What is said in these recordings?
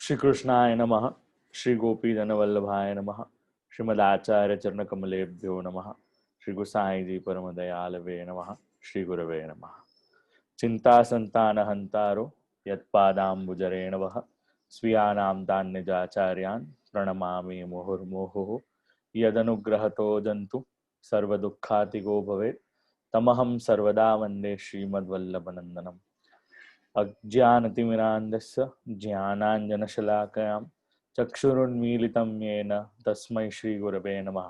श्री कृष्णाय नमः। श्री गोपीजन वल्लभाय नमः। श्रीमदाचार्य चरण कमलेभ्यो नमः। श्री गुसाई जी परम दयालवे नमः। श्री गुरवे नमः। चिंता संतान हंतारो यत्पादाम्बुजरेणवः स्वीयानां तान्निजाचार्यान् प्रणमामि मुहुर्मुहुः। यदनुग्रहतो जन्तु सर्वदुःखातिगो भवेत् तमहं सर्वदा वन्दे श्रीमद्वल्लभनन्दनम्। अज्ञानतिमिरान्धस्य ज्ञानाञ्जनशलाकयां चक्षुरुन्मीलितं येन तस्मै श्रीगुरवे नमः।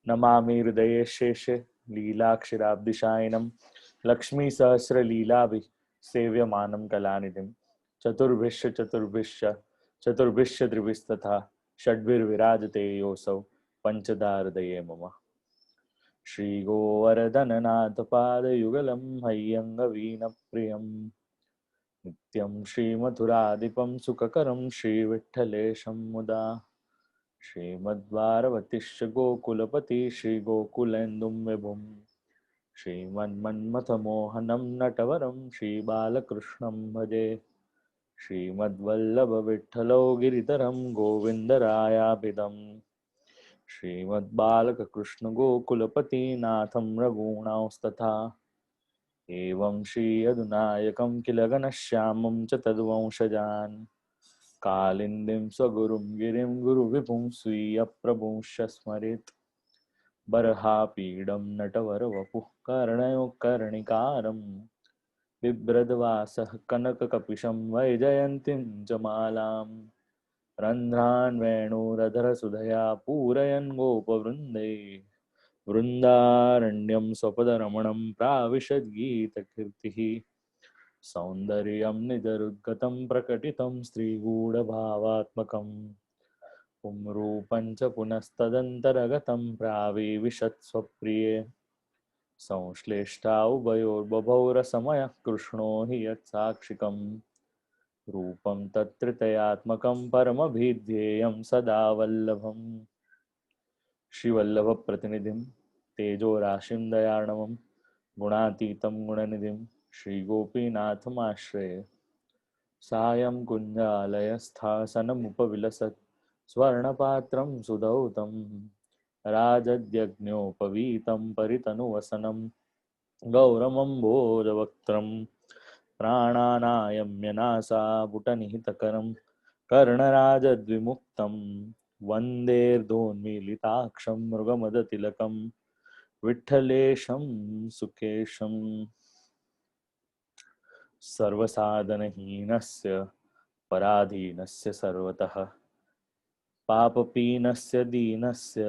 नमामि हृदये शेषे लीलाक्षराब्धिशायिनं लक्ष्मीसहस्रलीलाभिः सेव्यमानं कलानिधिं चतुर्भिश्च चतुर्भिश्च चतुर्भिश्च त्रिभिस्तथा षड्भिर्विराजते योऽसौ पञ्चधा हृदये मम। श्रीगोवर्धननाथपादयुगलं हैय्यङ्गवीणप्रियम् नित्यं श्रीमथुराधिपं सुखकरं श्रीविठ्ठलेशं मुदा। श्रीमद्भारवतिश्च गोकुलपति श्रीगोकुलेन्दुं विभुं श्रीमन्मन्मथमोहनं नटवरं श्रीबालकृष्णं भजे। श्रीमद्वल्लभविठ्ठलो गिरिधरं गोविन्दरायाभिधं श्रीमद्बालकृष्णगोकुलपतिनाथं रघूणांस्तथा एवं श्री यदुनायकं किल घनश्यामं च तद्वंशजान् कालिन्दीं स्वगुरुं गिरिं गुरुविभुं स्वीयप्रभुंश्च स्मरेत्। बर्हापीडं नटवरवपुः कर्णयो कर्णिकारं बिभ्रद्वासः कनककपिशं वैजयन्तीं च मालां रन्ध्रान् वेणुरधरसुधया पूरयन् गोपवृन्दै वृन्दारण्यं स्वपदरमणं प्राविशद्गीतकीर्तिः सौन्दर्यं निजरुद्गतं प्रकटितं स्त्रीगूढभावात्मकं पुंरूपं च पुनस्तदन्तरगतं प्राविशत् स्वप्रिये संश्लेष्टा उभयोर्बभौ रसमयः कृष्णो हि यत्साक्षिकं रूपं तत्त्रितयात्मकं परमभिध्येयं सदा वल्लभम्। श्रीवल्लभप्रतिनिधिं तेजोराशिं दयार्णवं गुणातीतं गुणनिधिं श्रीगोपीनाथमाश्रये सायं कुञ्जालयस्थासनमुपविलसत् स्वर्णपात्रं सुधौतं राजद्यज्ञोपवीतं परितनुवसनं गौरमम्भोजवक्त्रं प्राणानायम्यनासापुटनिहितकरं कर्णराजद्विमुक्तं वन्देर्धोन्मीलिताक्षं मृगमदतिलकं विठ्ठलेशं सुकेशम्। सर्वसाधनहीनस्य पराधीनस्य सर्वतः पापपीनस्य दीनस्य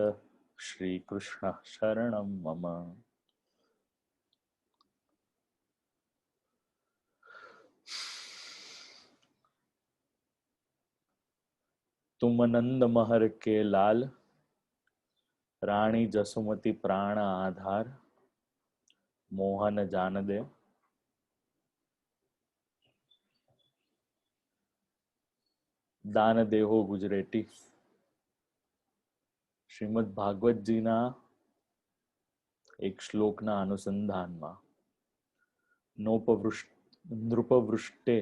श्रीकृष्णः शरणं मम। तुम नंद महर के लाल रानी जसुमती प्राण आधार मोहन जान दे। दान देहो गुजरेटी શ્રીમદ ભાગવતજીના એક શ્લોકના અનુસંધાનમાં નૃપવૃષ્ટે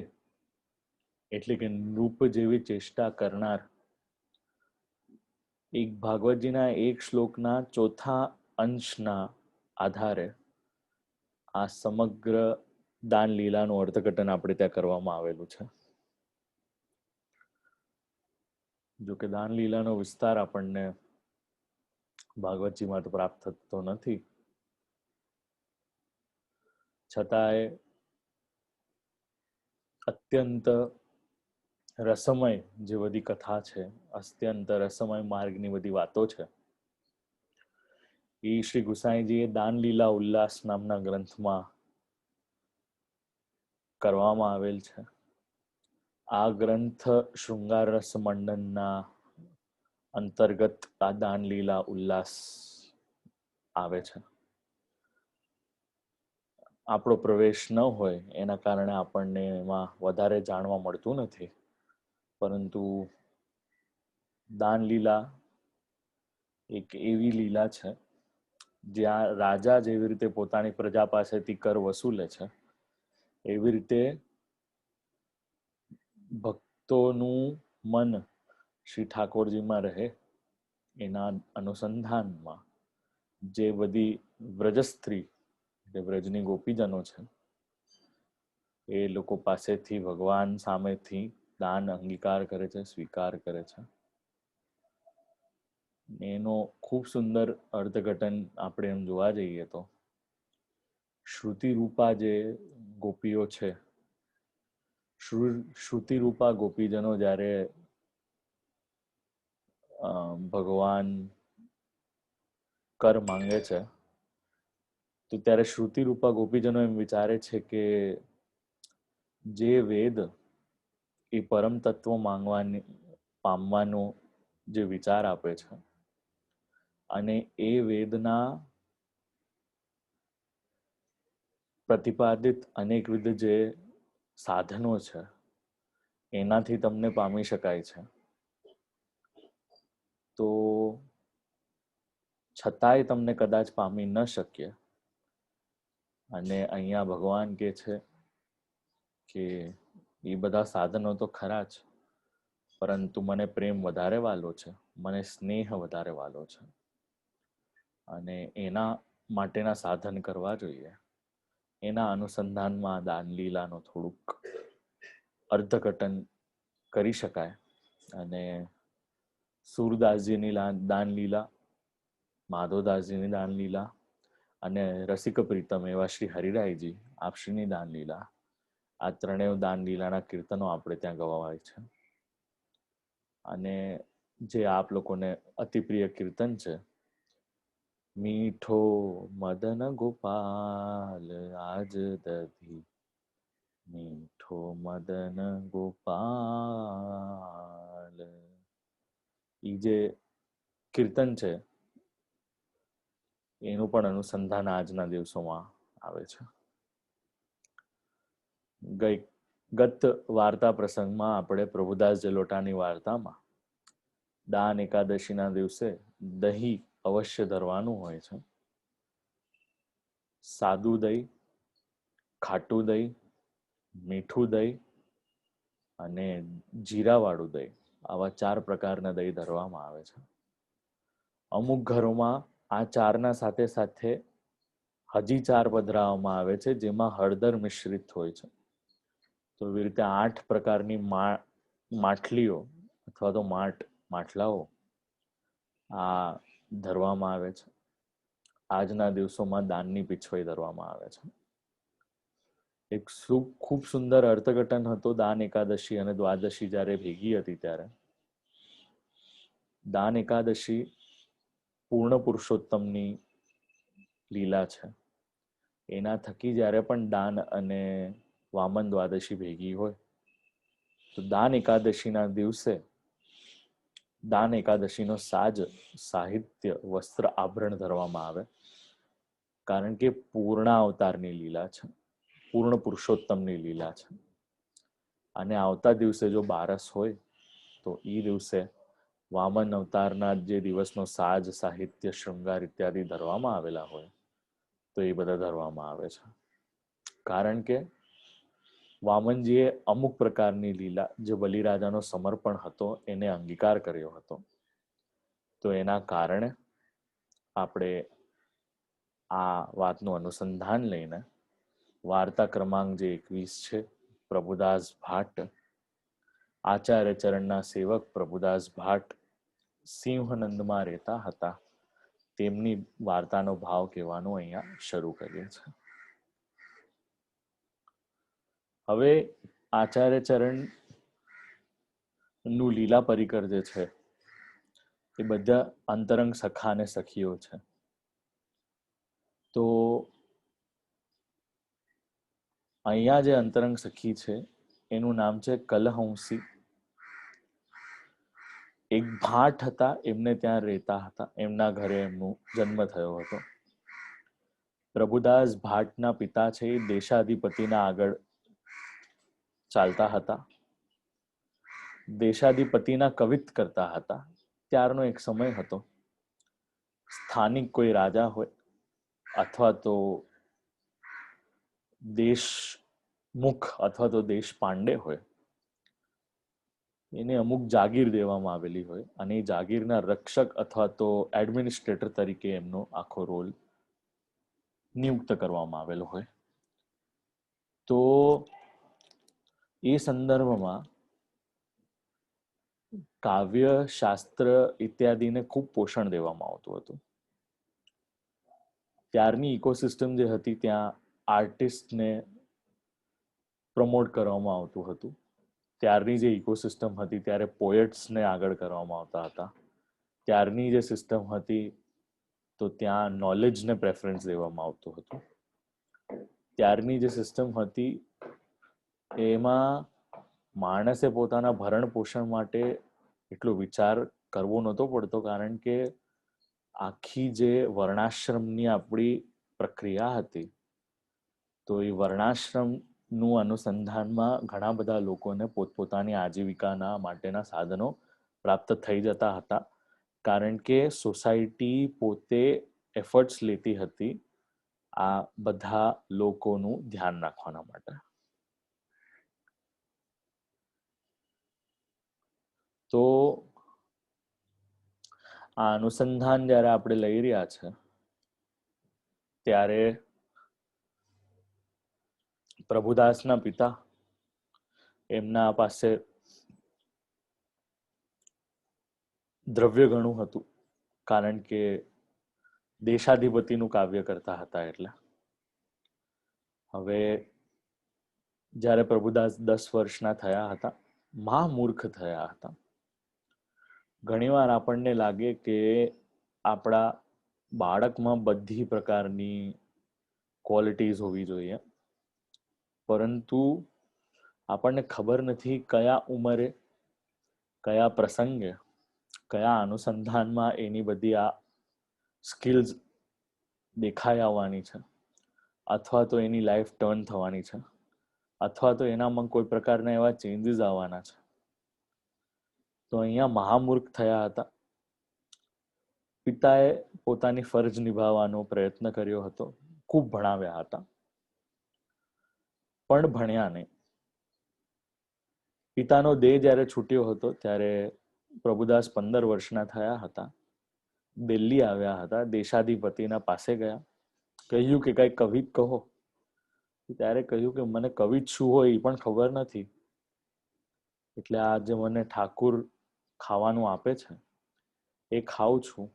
એટલે કે નૃપ જેવી ચેષ્ટા કરનાર એક ભાગવતજીના એક શ્લોકના ચોથા અંશના આધારે આ સમગ્ર દાન લીલાનું અર્થઘટન આપણે ત્યાં કરવામાં આવેલું છે. જો કે દાન લીલાનો વિસ્તાર આપણને ભાગવતજીમાં તો પ્રાપ્ત થતો નથી, છતાંય અત્યંત રસમય જે બધી કથા છે, અત્યંત રસમય માર્ગની બધી વાતો છે, એ શ્રી ગુસાઈજીએ દાન લીલા ઉલ્લાસ નામના ગ્રંથમાં કરવામાં આવેલ છે. આ ગ્રંથ શૃંગાર રસ મંડનના અંતર્ગત આ દાન લીલા ઉલ્લાસ આવે છે. આપણો પ્રવેશ ન હોય એના કારણે આપણને એમાં વધારે જાણવા મળતું નથી, પરંતુ દાન લીલા એક એવી લીલા છે જ્યાં રાજા જેવી રીતે પોતાની પ્રજા પાસેથી કર વસૂલે છે, એવી રીતે ભક્તોનું મન શ્રી ઠાકોરજીમાં રહે એના અનુસંધાનમાં જે બધી વ્રજસ્ત્રી એટલે વ્રજની ગોપીજનો છે એ લોકો પાસેથી ભગવાન સામેથી દાન અંગીકાર કરે છે, સ્વીકાર કરે છે. એનો ખૂબ સુંદર અર્થઘટન આપણે એમ જોવા જઈએ તો શ્રુતિરૂપા જે ગોપીઓ છે, શ્રુતિરૂપા ગોપીજનો જ્યારે ભગવાન કર માંગે છે તો ત્યારે શ્રુતિરૂપા ગોપીજનો એમ વિચારે છે કે જે વેદ એ પરમ તત્વ પામવાનો જે વિચાર આપે છે અને એ વેદના પ્રતિપાદિત અનેકવિધ જે સાધનો છે એનાથી તમને પામી શકાય છે, તો છતાંય તમને કદાચ પામી ન શકીએ. અને અહીંયા ભગવાન કે છે કે એ બધા સાધનો તો ખરા જ, પરંતુ મને પ્રેમ વધારે વાલો છે, મને સ્નેહ વધારે વાલો છે, અને એના માટેના સાધન કરવા જોઈએ. એના અનુસંધાનમાં દાનલીલાનો થોડુંક અર્થઘટન કરી શકાય. અને સુરદાસજીની દાનલીલા, માધવદાસજીની દાનલીલા અને રસિક પ્રીતમ એવા શ્રી હરિરાયજી આપશ્રીની દાનલીલા, આ ત્રણેય દાનલીલાના કીર્તનો આપણે ત્યાં ગવાય છે. અને જે આપ લોકોને અતિ પ્રિય કીર્તન છે, મીઠો મદન ગોપાલ આજ દધી, મીઠો મદન ગોપાલ, ઈ જે કીર્તન છે એનું પણ અનુસંધાન આજના દિવસોમાં આવે છે. ગત વાર્તા પ્રસંગમાં આપણે પ્રભુદાસ જલોટાની વાર્તામાં દાન એકાદશીના દિવસે દહીં અવશ્ય ધરવાનું હોય છે. સાદું દહીં, ખાટું દહીં, મીઠું દહીં અને જીરાવાળું દહીં, આવા 4 પ્રકારના દહીં ધરવામાં આવે છે. અમુક ઘરોમાં આ 4ના સાથે સાથે હજી 4 પધરાવવામાં આવે છે, જેમાં હળદર મિશ્રિત હોય છે. તો એવી રીતે 8 પ્રકારની માટલીઓ અથવા તો માટલાઓ આ ધરવામાં આવે છે. આજના દિવસોમાં દાનની પીછવાઈ ધરવામાં આવે છે. એક ખૂબ સુંદર અર્થઘટન હતો દાન એકાદશી અને દ્વાદશી જ્યારે ભેગી હતી ત્યારે. દાન એકાદશી પૂર્ણ પુરુષોત્તમની લીલા છે. એના થકી જ્યારે પણ દાન અને વામન દ્વાદશી ભેગી હોય તો દાન એકાદશીના દિવસે દાન એકાદશીનો સાજ, સાહિત્ય, વસ્ત્ર, આભરણ ધરવામાં આવે, કારણ કે પૂર્ણ અવતારની લીલા છે, પૂર્ણ પુરુષોત્તમની લીલા છે. અને આવતા દિવસે જો બારસ હોય તો એ દિવસે વામન અવતારના જે દિવસનો સાજ, સાહિત્ય, શૃંગાર ઇત્યાદિ ધરવામાં આવેલા હોય તો એ બધા ધરવામાં આવે છે. કારણ કે વામનજીએ અમુક પ્રકારની લીલા, જે બલિરાજાનો સમર્પણ હતો એને અંગીકાર કર્યો હતો. તો એના કારણે આપણે આ વાતનું અનુસંધાન લઈને વાર્તા ક્રમાંક જે 21 છે, પ્રભુદાસ ભાટ, આચાર્ય ચરણના સેવક પ્રભુદાસ ભાટ સિંહનંદમાં રહેતા હતા, તેમની વાર્તાનો ભાવ કહેવાનું અહીંયા શરૂ કરીએ છીએ. હવે આચાર્ય ચરણ નું લીલા પરિકર જે છે એ બધા અંતરંગ સખા અને સખીઓ છે. તો અહીંયા જે અંતરંગ સખી છે એનું નામ છે કલહંસી. એક ભાટ હતા, એમને ત્યાં રહેતા હતા, એમના ઘરે એમનો જન્મ થયો હતો. પ્રભુદાસ ભાટના પિતા છે એ દેશાધિપતિના આગળ ચાલતા હતા, દેશાધિપતિના કવિત કરતા હતા. ત્યારનો એક સમય હતો, સ્થાનિક કોઈ રાજા હોય અથવા તો દેશમુખ અથવા તો દેશ પાંડે હોય, એને અમુક જાગીર દેવામાં આવેલી હોય અને એ જાગીરના રક્ષક અથવા તો એડમિનિસ્ટ્રેટર તરીકે એમનો આખો રોલ નિયુક્ત કરવામાં આવેલો હોય. તો એ સંદર્ભમાં કાવ્ય શાસ્ત્ર ઇત્યાદિને ખૂબ પોષણ દેવામાં આવતું હતું. ત્યારની ઇકોસિસ્ટમ જે હતી ત્યાં આર્ટિસ્ટને પ્રમોટ કરવામાં આવતું હતું. ત્યારની જે ઇકોસિસ્ટમ હતી ત્યારે પોએટ્સને આગળ કરવામાં આવતા હતા. ત્યારની જે સિસ્ટમ હતી તો ત્યાં નોલેજને પ્રેફરન્સ દેવામાં આવતું હતું. ત્યારની જે સિસ્ટમ હતી એમાં માણસે પોતાના ભરણ પોષણ માટે એટલો વિચાર કરવો નહોતો પડતો, કારણ કે આખી જે વર્ણાશ્રમની આપણી પ્રક્રિયા હતી તો એ વર્ણાશ્રમનું અનુસંધાનમાં ઘણા બધા લોકોને પોતપોતાની આજીવિકાના માટેના સાધનો પ્રાપ્ત થઈ જતા હતા, કારણ કે સોસાયટી પોતે એફર્ટ્સ લેતી હતી આ બધા લોકોનું ધ્યાન રાખવાના માટે. તો આ અનુસંધાન જ્યારે આપણે લઈ રહ્યા છે ત્યારે પ્રભુદાસના પિતા એમના પાસે દ્રવ્ય ઘણું હતું, કારણ કે દેશાધિપતિનું કાવ્ય કરતા હતા. એટલે હવે જ્યારે પ્રભુદાસ 10 વર્ષના થયા હતા, મહામૂર્ખ થયા હતા. ઘણીવાર આપણને લાગે કે આપણા બાળકમાં બધી પ્રકારની ક્વોલિટીઝ હોવી જોઈએ, પરંતુ આપણને ખબર નથી કયા ઉંમરે, કયા પ્રસંગે, કયા અનુસંધાનમાં એની બધી આ સ્કિલ્સ દેખાઈ આવવાની છે, અથવા તો એની લાઈફ ટર્ન થવાની છે, અથવા તો એનામાં કોઈ પ્રકારના એવા ચેન્જીસ આવવાના છે. તો અહીંયા મહામૂર્ખ થયા હતા. પિતાએ પોતાની ફરજ નિભાવવાનો પ્રયત્ન કર્યો હતો, ખૂબ ભણાવ્યા હતા, પણ ભણ્યા નહીં. પિતાનો દેહ જ્યારે છૂટ્યો હતો ત્યારે પ્રભુદાસ 15 વર્ષના થયા હતા. દિલ્હી આવ્યા હતા, દેશાધિપતિના પાસે ગયા, કહ્યું કે કઈ કવિત કહો. ત્યારે કહ્યું કે મને કવિત શું હોય એ પણ ખબર નથી, એટલે આ જે મને ઠાકુર ખાવાનું આપે છે એ ખાઉં છું,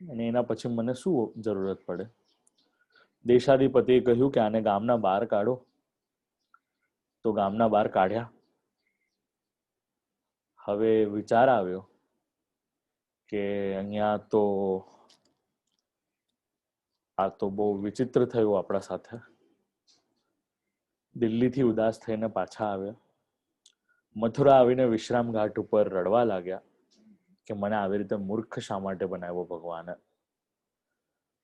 અને એના પછી મને શું જરૂરત પડે. દેશાધિપતિએ કહ્યું કે આને ગામના બહાર કાઢો. તો ગામના બહાર કાઢ્યા. હવે વિચાર આવ્યો કે અહીંયા તો આ તો બહુ વિચિત્ર થયું આપણા સાથે. દિલ્હીથી ઉદાસ થઈને પાછા આવ્યા. મથુરા આવીને વિશ્રામ ઘાટ ઉપર રડવા લાગ્યા કે મને આવી રીતે મૂર્ખ શા માટે બનાવ્યો ભગવાને.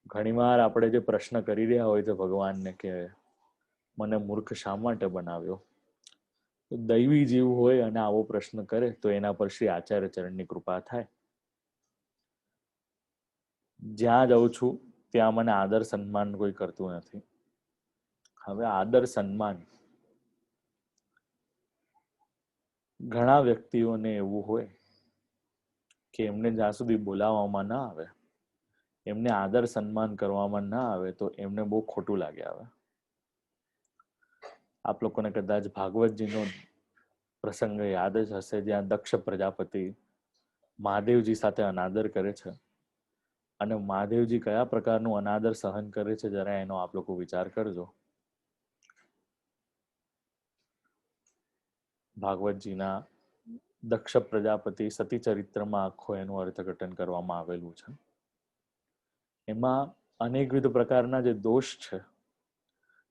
ઘણીવાર આપણે જે પ્રશ્ન કરી રહ્યા હોય છે ભગવાનને કે મને મૂર્ખ શા માટે બનાવ્યો, દૈવી જીવ હોય અને આવો પ્રશ્ન કરે તો એના પર શ્રી આચાર્ય ચરણની કૃપા થાય. જ્યાં જાઉં છું ત્યાં મને આદર સન્માન કોઈ કરતું નથી. હવે આદર સન્માન ઘણા વ્યક્તિઓને એવું હોય કે એમને જ્યાં સુધી બોલાવવામાં ના આવે, એમને આદર સન્માન કરવામાં ના આવે તો એમને બહુ ખોટું લાગે આવે. આપ લોકોને કદાચ ભાગવતજીનો પ્રસંગ યાદ જ હશે, જ્યાં દક્ષ પ્રજાપતિ મહાદેવજી સાથે અનાદર કરે છે, અને મહાદેવજી કયા પ્રકારનું અનાદર સહન કરે છે જરા એનો આપ લોકો વિચાર કરજો. ભાગવતજીના દક્ષ પ્રજાપતિ સતી ચરિત્રમાં આખો એનું અર્થઘટન કરવામાં આવેલું છે. એમાં અનેકવિધ પ્રકારના જે દોષ છે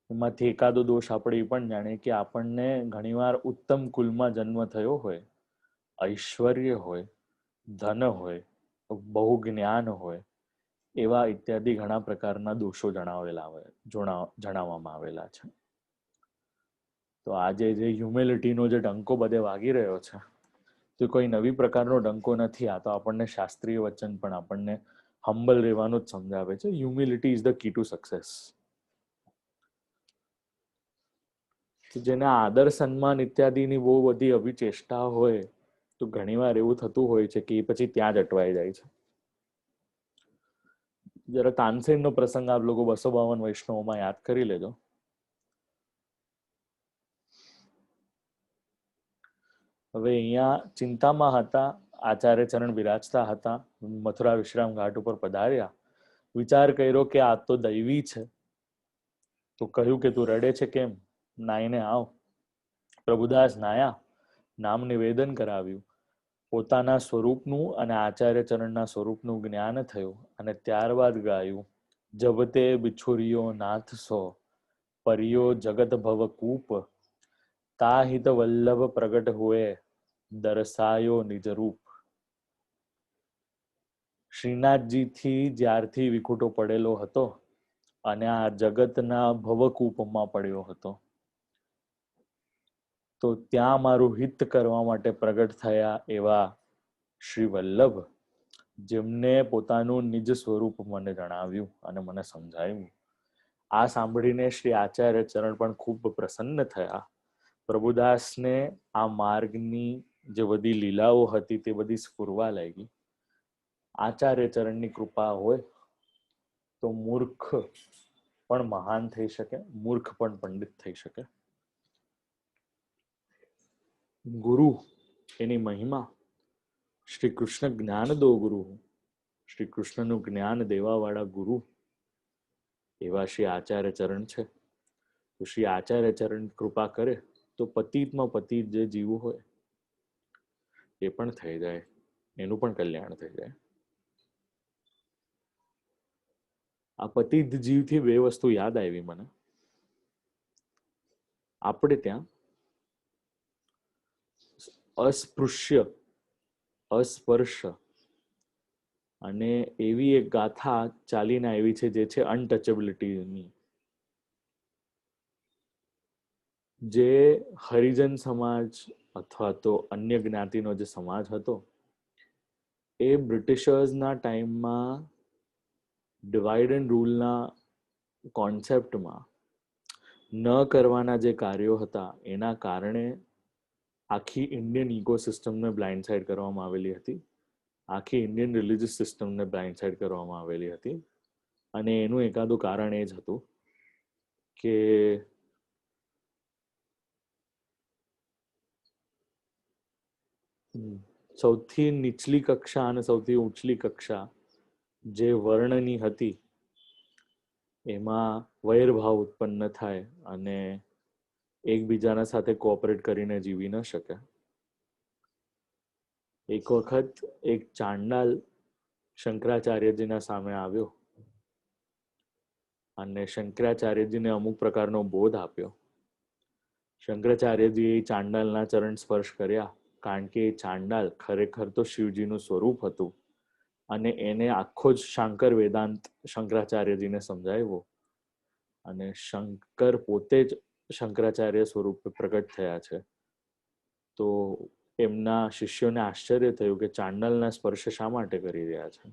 એમાંથી એકાદો દોષ આપણે એ પણ જાણીએ કે આપણને ઘણીવાર ઉત્તમ કુલમાં જન્મ થયો હોય, ઐશ્વર્ય હોય, ધન હોય, બહુ જ્ઞાન હોય, એવા ઇત્યાદિ ઘણા પ્રકારના દોષો જણાવવામાં આવેલા છે. તો આજે જે હ્યુમિલિટીનો જે ડંકો બધે વાગી રહ્યો છે તો કોઈ નવી પ્રકારનો ડંકો નથી. આ તો આપણને શાસ્ત્રીય વચન પણ આપણને હમ્બલ રહેવાનું જ સમજાવે છે. Humility is the key to success. જેને આદર સન્માન ઇત્યાદિની બહુ બધી અભિચેષ્ટા હોય તો ઘણીવાર એવું થતું હોય છે કે એ પછી ત્યાં જ અટવાઈ જાય છે. જરા તાનસેનનો પ્રસંગ આપ લોકો 252 વૈષ્ણવોમાં યાદ કરી લેજો. હવે અહીંયા ચિંતામાં હતા, આચાર્ય ચરણ બિરાજતા હતા, મથુરા વિશ્રામ ઘાટ ઉપર પધાર્યા, વિચાર કર્યો કે આ તો દૈવી છે, તો કહ્યું કે તું રડે છે કેમ, નાઈને આવ. પ્રભુદાસ નાયા, નામ નિવેદન કરાવ્યું, પોતાના સ્વરૂપનું અને આચાર્ય ચરણના સ્વરૂપનું જ્ઞાન થયું, અને ત્યારબાદ ગાયું, જબતે બિછુરિયો નાથ સો, પરિયો જગત ભવ કૂપ, તાહિત વલ્લભ પ્રગટ હુએ, દર્શાયો નિજ રૂપ. શ્રીનાથજીથી જ્યારથી વિખૂટો પડેલો હતો અને આ જગતના ભવકૂપમાં પડ્યો હતો, તો ત્યાં મારું હિત કરવા માટે પ્રગટ થયા એવા શ્રી વલ્લભ, જેમને પોતાનું નિજ સ્વરૂપ મને જણાવ્યું અને મને સમજાવ્યું. આ સાંભળીને શ્રી આચાર્ય ચરણ પણ ખૂબ પ્રસન્ન થયા. પ્રભુદાસને આ માર્ગની જે બધી લીલાઓ હતી તે બધી સ્ફુરવા લાગી. આચાર્ય ચરણની કૃપા હોય તો મૂર્ખ પણ મહાન થઈ શકે, મૂર્ખ પણ પંડિત થઈ શકે. ગુરુ એની મહિમા, શ્રી કૃષ્ણ જ્ઞાન દો ગુરુ, શ્રી કૃષ્ણનું જ્ઞાન દેવાવાળા ગુરુ એવા શ્રી આચાર્ય ચરણ છે. તો શ્રી આચાર્ય ચરણ કૃપા કરે તો પતિતમાં પતિત જે જીવું હોય એ પણ થઈ જાય, એનું પણ કલ્યાણ થઈ જાય. આ પતિત જીવથી બે વસ્તુ યાદ આવી મને. આપણે ત્યાં અસ્પૃશ્ય, અસ્પર્શ અને એવી એક ગાથા ચાલીને આવી છે જે છે અનટચેબિલિટીની. જે હરિજન સમાજ અથવા તો અન્ય જ્ઞાતિનો જે સમાજ હતો એ બ્રિટિશર્સના ટાઈમમાં ડિવાઇડ એન્ડ રૂલના કોન્સેપ્ટમાં ન કરવાના જે કાર્યો હતા એના કારણે આખી ઇન્ડિયન ઇકોસિસ્ટમને બ્લાઇન્ડ સાઇડ કરવામાં આવેલી હતી, આખી ઇન્ડિયન રિલિજિયસ સિસ્ટમને બ્લાઇન્ડ સાઇડ કરવામાં આવેલી હતી. અને એનું એકાદું કારણ એ જ હતું કે સૌથી નીચલી કક્ષા અને સૌથી ઊંચલી કક્ષા જે વર્ણની હતી એમાં વૈરભાવ ઉત્પન્ન થાય અને એકબીજાના સાથે કોઓપરેટ કરીને જીવી ન શકે. એક વખત એક ચાંડાલ શંકરાચાર્યજીના સામે આવ્યો અને શંકરાચાર્યજીને અમુક પ્રકારનો બોધ આપ્યો. શંકરાચાર્યજીએ ચાંડાલના ચરણ સ્પર્શ કર્યા, કારણ કે એ ચાંડાલ ખરેખર તો શિવજીનું સ્વરૂપ હતું અને એને આખો જ શાંકર વેદાંત શંકરાચાર્યજીને સમજાવ્યો. અને શંકર પોતે જ શંકરાચાર્ય સ્વરૂપે પ્રગટ થયા છે. તો એમના શિષ્યોને આશ્ચર્ય થયું કે ચાંડાલના સ્પર્શ શા માટે કરી રહ્યા છે.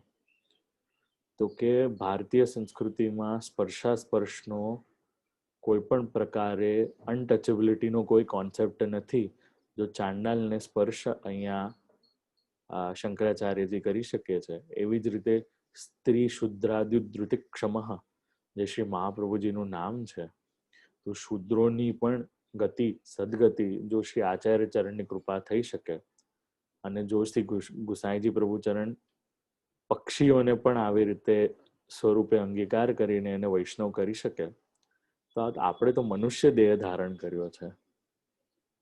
તો કે ભારતીય સંસ્કૃતિમાં સ્પર્શાસ્પર્શનો કોઈ પણ પ્રકારે અનટચેબિલિટીનો કોઈ કોન્સેપ્ટ નથી. જો ચાંડાલને સ્પર્શ અહીંયા શંકરાચાર્યજી કરી શકે છે, એવી જ રીતે સ્ત્રી શુદ્રાદ્યુદ્રુતિ ક્ષમઃ જે શ્રી મહાપ્રભુજીનું નામ છે, તો શુદ્રોની પણ ગતિ સદગતિ જો શ્રી આચાર્ય ચરણની કૃપા થઈ શકે અને જો શ્રી ગુસાઈજી પ્રભુ ચરણ પક્ષીઓને પણ આવી રીતે સ્વરૂપે અંગીકાર કરીને એને વૈષ્ણવ કરી શકે, તો આપણે તો મનુષ્ય દેહ ધારણ કર્યો છે.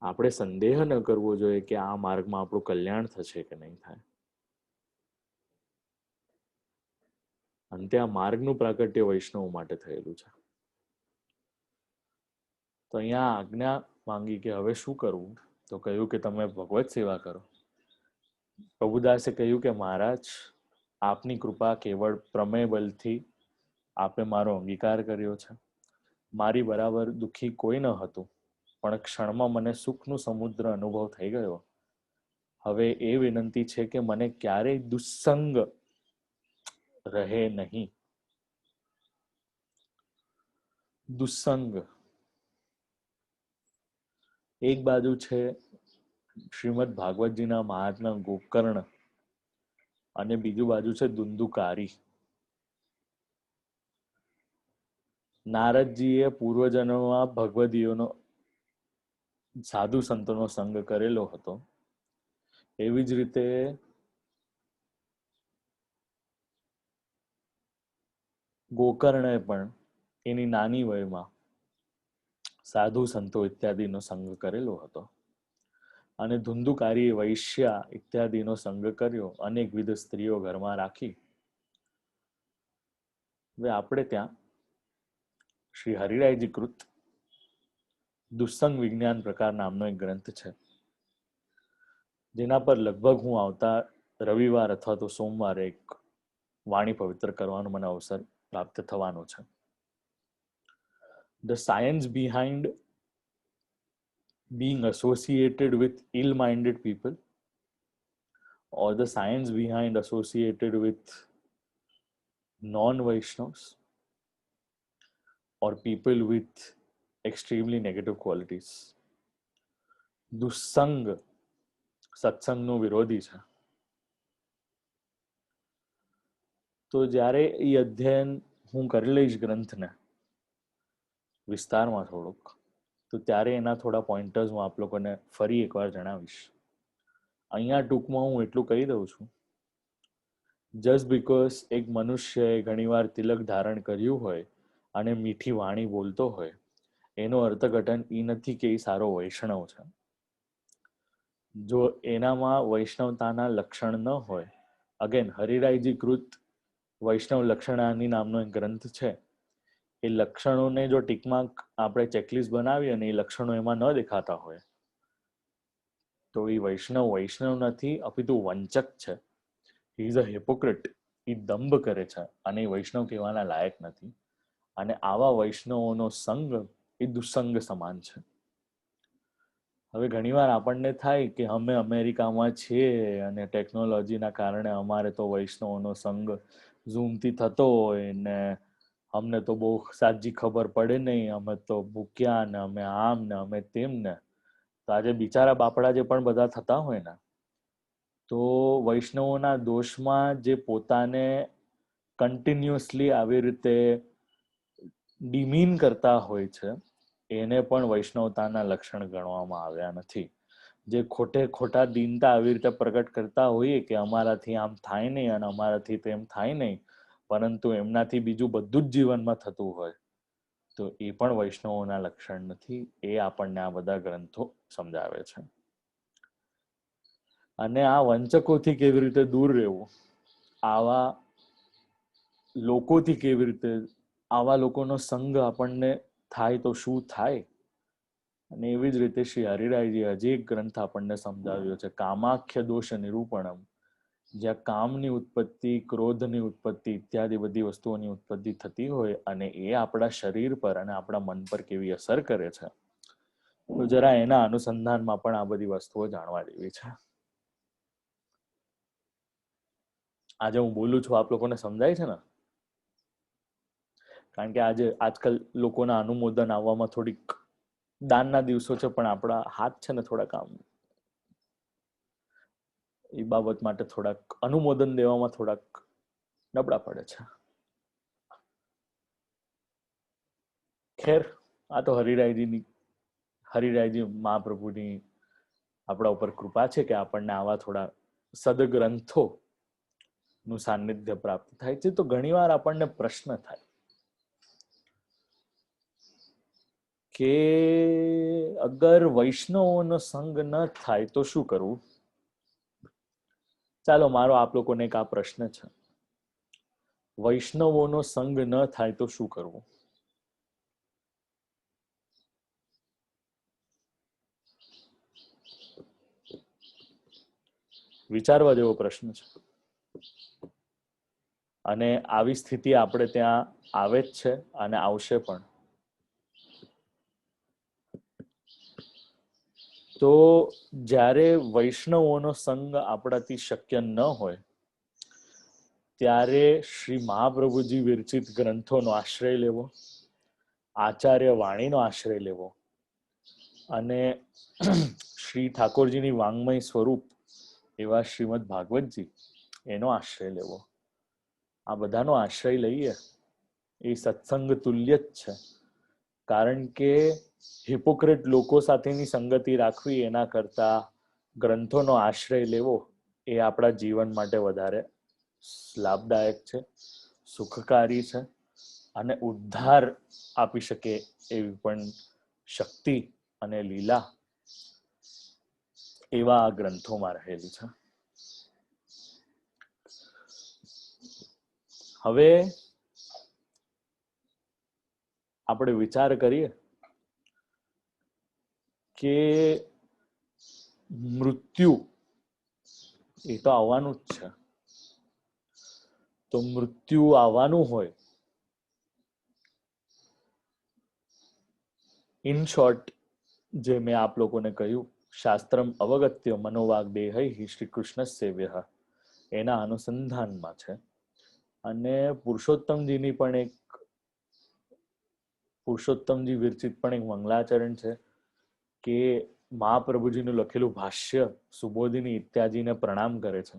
આપણે સંદેહ ન કરવો જોઈએ કે આ માર્ગમાં આપણું કલ્યાણ થશે કે નહીં થાય. અંતે આ માર્ગનું પ્રાકટ્ય વૈષ્ણવ માટે થયેલું છે. તો અહીંયા આજ્ઞા માંગી કે હવે શું કરવું, તો કહ્યું કે તમે ભગવત સેવા કરો. પ્રભુદાસે કહ્યું કે મહારાજ, આપની કૃપા કેવળ પ્રમેય બલથી આપે મારો અંગીકાર કર્યો છે. મારી બરાબર દુઃખી કોઈ ન હતું, પણ ક્ષણમાં મને સુખનું સમુદ્ર અનુભવ થઈ ગયો. હવે એ વિનંતી છે કે મને ક્યારેય દુસ્સંગ રહે નહીં. દુસ્સંગ એક બાજુ છે શ્રીમદ ભાગવતજીના મહાત્મા ગોકર્ણ અને બીજું બાજુ છે દુંદુકારી. નારદજીએ પૂર્વજન્મમાં ભગવદીઓનો સાધુ સંતોનો સંગ કરેલો હતો. એવી જ રીતે ગોકર્ણે પણ એની નાની વયમાં સાધુ સંતો ઇત્યાદિનો સંગ કરેલો હતો. અને ધુંધુકારી વૈશ્યા ઇત્યાદિનો સંગ કર્યો, અનેકવિધ સ્ત્રીઓ ઘરમાં રાખી. હવે આપણે ત્યાં શ્રી હરિરાયજી કૃત દુસ્સંગ વિજ્ઞાન પ્રકાર નામનો એક ગ્રંથ છે, જેના પર લગભગ હું આવતા રવિવાર અથવા તો સોમવારે એક વાણી પવિત્ર કરવાનો મને અવસર પ્રાપ્ત થવાનો છે. The science behind being associated with ill-minded people, or the science behind associated with non-Vaishnavas, or people with extremely negative qualities. દુસ્સંગ સત્સંગનો વિરોધી છે. તો જ્યારે એ અધ્યયન હું કરી લઈશ ગ્રંથને વિસ્તારમાં થોડુંક, તો ત્યારે એના થોડા પોઈન્ટર્સ હું આપ લોકોને ફરી એકવાર જણાવીશ. અહીંયા ટૂંકમાં હું એટલું કહી દઉં છું, જસ્ટ બીકોઝ એક મનુષ્યએ ઘણીવાર તિલક ધારણ કર્યું હોય અને મીઠી વાણી બોલતો હોય, એનો અર્થઘટન એ નથી કે એ સારો વૈષ્ણવ છે. જો એનામાં વૈષ્ણવતાના લક્ષણ ન હોય, અગેન હરિરાયજી કૃત વૈષ્ણવ લક્ષણાની નામનો એક ગ્રંથ છે, એ લક્ષણોને જો ટીકમાર્ક આપણે ચેકલિસ્ટ બનાવીએ અને એ લક્ષણો એમાં ન દેખાતા હોય, તો એ વૈષ્ણવ નથી, અપિતુ વંચક છે. He is a હિપોક્રેટ. એ દંભ કરે છે અને એ વૈષ્ણવ કહેવાના લાયક નથી. અને આવા વૈષ્ણવોનો સંગ એ દુસ્સંગ સમાન છે. હવે ઘણીવાર આપણને થાય કે અમે અમેરિકામાં છીએ અને ટેકનોલોજીના કારણે અમારે તો વૈષ્ણવોનો સંગ ઝૂમથી થતો હોય ને અમને તો બહુ સાચી ખબર પડે નહીં, અમે તો ભૂક્યા ને અમે આમ ને અમે તેમ ને. તો આજે બિચારા બાપડા જે પણ બધા થતા હોય ને, તો વૈષ્ણવોના દોષમાં જે પોતાને કન્ટિન્યુઅસલી આવી રીતે ડિમીન કરતા હોય છે, એને પણ વૈષ્ણવતાના લક્ષણ ગણવામાં આવ્યા નથી. જે ખોટા દીનતા આવી રીતે પ્રગટ કરતા હોઈએ કે અમારાથી આમ થાય નહીં અને અમારાથી તેમ થાય નહીં, પરંતુ એમનાથી બીજું બધું જ જીવનમાં થતું હોય, તો એ પણ વૈષ્ણવોના લક્ષણ નથી. એ આપણને આ બધા ગ્રંથો સમજાવે છે. અને આ વંચકોથી કેવી રીતે દૂર રહેવું, આવા લોકોથી કેવી રીતે, આવા લોકોનો સંગ આપણને થાય તો શું થાય. અને એવી જ રીતે શ્રી હરિરાયજી હજી એક ગ્રંથ આપણને સમજાવ્યો છે, કામાખ્ય દોષ નિરૂપણમ, જ્યાં કામની ઉત્પત્તિ, ક્રોધની ઉત્પત્તિ ઇત્યાદિ બધી વસ્તુઓની ઉત્પત્તિ થતી હોય અને એ આપણા શરીર પર અને આપણા મન પર કેવી અસર કરે છે, તો જરા એના અનુસંધાનમાં પણ આ બધી વસ્તુઓ જાણવા જેવી છે. આજે હું બોલું છું આપ લોકોને સમજાય છે ને? કારણ કે આજે આજકાલ લોકોના અનુમોદન આવવામાં થોડીક, દાનના દિવસો છે પણ આપણા હાથ છે ને થોડાક આમ એ બાબત માટે થોડાક અનુમોદન દેવામાં થોડાક નબળા પડે છે. ખેર, આ તો હરિરાયજી મહાપ્રભુની આપણા ઉપર કૃપા છે કે આપણને આવા થોડા સદગ્રંથો નું સાનિધ્ય પ્રાપ્ત થાય છે. તો ઘણીવાર આપણને પ્રશ્ન થાય કે અગર વૈષ્ણવોનો સંગ ન થાય તો શું કરવું? ચાલો, મારો આપ લોકોને એક આ પ્રશ્ન છે, વૈષ્ણવોનો સંગ ન થાય તો શું કરવું? વિચારવા જેવો પ્રશ્ન છે. અને આવી સ્થિતિ આપણે ત્યાં આવે જ છે અને આવશે પણ. તો જ્યારે વૈષ્ણવોનો સંગ આપણાથી શક્ય ન હોય, ત્યારે શ્રી મહાપ્રભુજી વિરચિત ગ્રંથોનો આશ્રય લેવો, આચાર્ય વાણીનો આશ્રય લેવો, અને શ્રી ઠાકોરજીની વાંગમય સ્વરૂપ એવા શ્રીમદ ભાગવતજી એનો આશ્રય લેવો. આ બધાનો આશ્રય લઈએ એ સત્સંગ તુલ્ય જ છે. કારણ કે હિપોક્રેટ લોકો સાથેની સંગતિ રાખવી એના કરતા ગ્રંથોનો આશ્રય લેવો એ આપણા જીવન માટે વધારે લાભદાયક છે, સુખકારી છે અને ઉદ્ધાર આપી શકે એવી પણ શક્તિ અને લીલા એવા આ ગ્રંથોમાં રહેલી છે. હવે આપણે વિચાર કરીએ કે મૃત્યુ એ તો આવવાનું જ છે. તો મૃત્યુ આવવાનું હોય, ઇન શોર્ટ જે મેં આપ લોકોને કહ્યું, શાસ્ત્રમ અવગત્ય મનોવાગ દેહૈ શ્રી કૃષ્ણ સેવ્ય, એના અનુસંધાનમાં છે. અને પુરુષોત્તમજીની પણ એક પુરુષોત્તમજી વિરચિત પણ એક મંગલાચરણ છે કે મહાપ્રભુજીનું લખેલું ભાષ્ય સુબોધિની ઇત્યાદિને પ્રણામ કરે છે.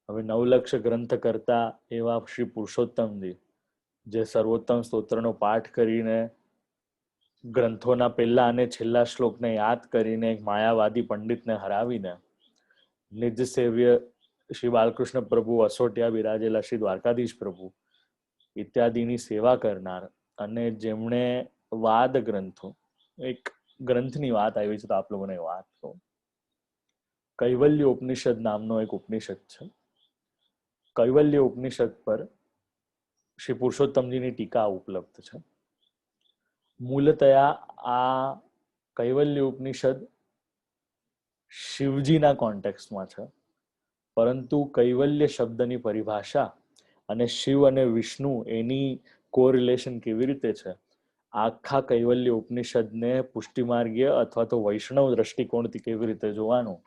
હવે નવલક્ષ ગ્રંથ કરતા એવા શ્રી પુરુષોત્તમજી જે સર્વોત્તમ સ્તોત્રનો પાઠ કરીને ગ્રંથોના પહેલા અને છેલ્લા શ્લોકને યાદ કરીને એક માયાવાદી પંડિતને હરાવીને નિજ સેવ્ય શ્રી બાલકૃષ્ણ પ્રભુ અસોટિયા બિરાજેલા શ્રી દ્વારકાધીશ પ્રભુ ઇત્યાદિની સેવા કરનાર અને જેમણે વાદ ગ્રંથો, એક ગ્રંથની વાત આવી છે તો આપ લોકોને વાત કહું. કૈવલ્ય ઉપનિષદ નામનો એક ઉપનિષદ છે. કૈવલ્ય ઉપનિષદ પર શ્રી પુરુષોત્તમજીની ટીકા ઉપલબ્ધ છે. મૂલતયા આ કૈવલ્ય ઉપનિષદ શિવજીના કોન્ટેક્સ્ટમાં છે, પરંતુ કૈવલ્ય શબ્દની પરિભાષા અને શિવ અને વિષ્ણુ એની કોરિલેશન કેવી રીતે છે, આખા કૈવલ્ય ઉપનિષદને પુષ્ટિમાર્ગીય અથવા તો વૈષ્ણવ દ્રષ્ટિકોણથી કેવી રીતે જોવાનું,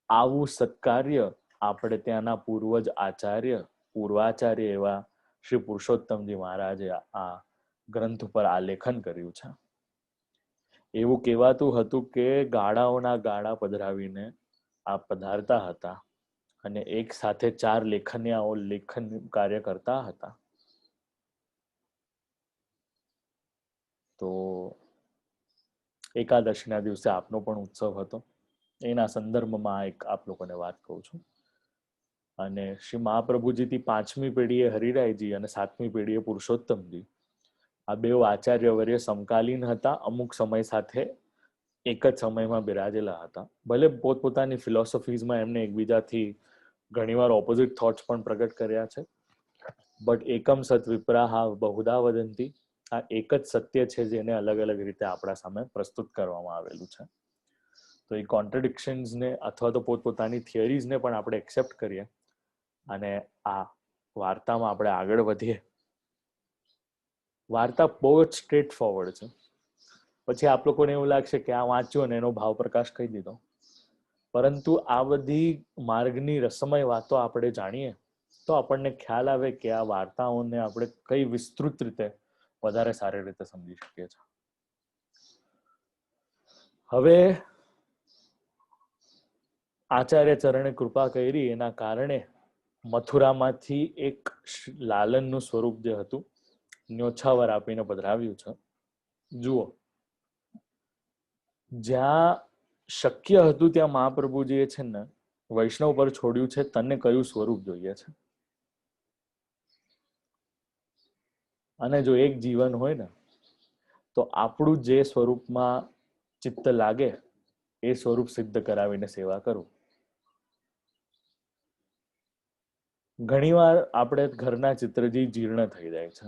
આવું સત્કાર્ય આપણે ત્યાંના પૂર્વજ આચાર્ય પૂર્વાચાર્ય એવા શ્રી પુરુષોત્તમજી મહારાજે આ ગ્રંથ પર આલેખન કર્યું છે. એવું કહેવાતું હતું કે ગાડાઓના ગાડા પધરાવીને આ પધારતા હતા અને એક સાથે 4 લેખનિયાઓ લેખન કાર્ય કરતા હતા. તો એકાદશીના દિવસે આપનો પણ ઉત્સવ હતો. એના સંદર્ભમાં એક આપ લોકોને વાત કહું છું. અને શ્રી મહાપ્રભુજીથી 5મી પેઢીએ હરિરાયજી અને 7મી પેઢીએ પુરુષોત્તમજી, આ બે આચાર્યવર્ય સમકાલીન હતા. અમુક સમય સાથે એક જ સમયમાં બિરાજેલા હતા. ભલે પોતપોતાની ફિલોસોફીઝમાં એમને એકબીજાથી ઘણીવાર ઓપોઝિટ થોટ્સ પણ પ્રગટ કર્યા છે, બટ એકમ સત વિપ્રાહા બહુધા વદંતી, આ એક જ સત્ય છે જેને અલગ અલગ રીતે આપણા સામે પ્રસ્તુત કરવામાં આવેલું છે. તો એ કોન્ટ્રડિક્શન્સને અથવા તો પોતપોતાની થિયરીઝને પણ આપણે એક્સેપ્ટ કરીએ અને આ વાર્તામાં આપણે આગળ વધીએ. વાર્તા બહુ જ સ્ટ્રેટ ફોરવર્ડ છે. પછી આપ લોકોને એવું લાગશે કે આ વાંચ્યો અને એનો ભાવ પ્રકાશ કહી દીધો, પરંતુ આ બધી માર્ગની રસમય વાતો આપણે જાણીએ તો આપણને ખ્યાલ આવે કે આ વાર્તાઓને આપણે કઈ વિસ્તૃત રીતે વધારે સારી રીતે સમજી શકીએ છીએ. હવે આચાર્ય ચરણે કૃપા કરી એના કારણે મથુરામાંથી એક લાલનનું સ્વરૂપ જે હતું ન્યોછાવર આપીને પધરાવ્યું છે. જુઓ, જ્યાં શક્ય હતું ત્યાં મહાપ્રભુજીએ છે ને વૈષ્ણવ પર છોડ્યું છે, તને કયું સ્વરૂપ જોઈએ છે. અને જો એક જીવન હોય ને તો આપણું જે સ્વરૂપમાં ચિત્ત લાગે એ સ્વરૂપ સિદ્ધ કરાવીને સેવા કરું. ઘણીવાર આપણે ઘરના ચિત્રજી જીર્ણ થઈ જાય છે,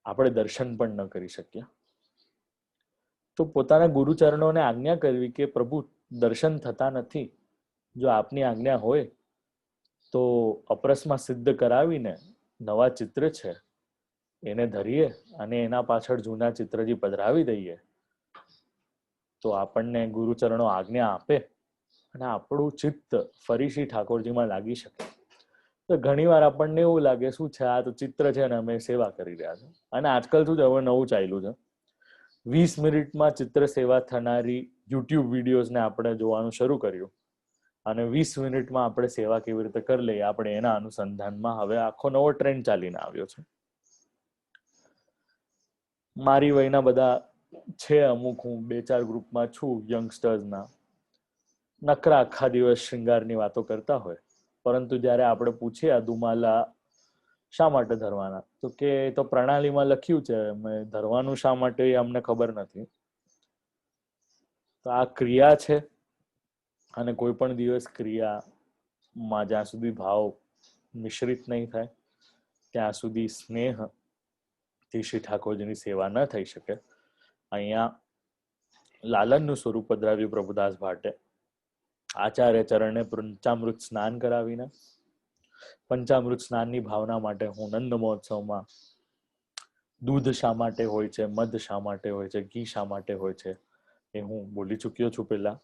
આપણે દર્શન પણ ન કરી શકીએ. તો પોતાના ગુરુચરણોને આજ્ઞા કરવી કે પ્રભુ દર્શન થતા નથી, જો આપની આજ્ઞા હોય તો અપરસમાં સિદ્ધ કરાવીને નવા ચિત્ર છે એને ધરીએ અને એના પાછળ જૂના ચિત્રજી પધરાવી દઈએ તો આપણને ગુરુચરણો આજ્ઞા આપે અને આપણું ચિત્ત ફરી શ્રી ઠાકોરજીમાં લાગી શકે. તો ઘણીવાર આપણને એવું લાગે શું છે આ તો ચિત્ર છે ને અમે સેવા કરી રહ્યા છે. અને આજકાલ શું છે, હવે નવું ચાલ્યું છે 20 મિનિટમાં ચિત્ર સેવા થનારી યુટ્યુબ વિડીયોઝને આપણે જોવાનું શરૂ કર્યું અને 20 મિનિટમાં આપણે સેવા કેવી રીતે કરી લઈએ આપણે એના અનુસંધાનમાં હવે આખો નવો ટ્રેન્ડ ચાલીને આવ્યો છે. મારી વયના બધા છે અમુક, હું 2-4 ગ્રુપમાં છું યંગસ્ટર્સના, નકરા આખા દિવસ શૃંગારની વાતો કરતા હોય, પરંતુ જ્યારે આપણે પૂછીએ આ દુમાલા શા માટે ધરવાના, તો કે તો પ્રણાલીમાં લખ્યું છે, ધરવાનું શા માટે એ અમને ખબર નથી. તો આ ક્રિયા છે અને કોઈ પણ દિવસ ક્રિયામાં જ્યાં સુધી ભાવ મિશ્રિત નહીં થાય ત્યાં સુધી સ્નેહથી શ્રી ઠાકોરજીની સેવા ન થઈ શકે. અહીંયા લાલનનું સ્વરૂપ પધરાવ્યું પ્રભુદાસ ભાટે. આચાર્ય ચરણે પંચામૃત સ્નાન કરાવીને, પંચામૃત સ્નાનની ભાવના માટે હું નંદ મહોત્સવમાં દૂધ શા માટે હોય છે, મધ શા માટે હોય છે, ઘી શા માટે હોય છે એ હું બોલી ચૂક્યો છું. પહેલા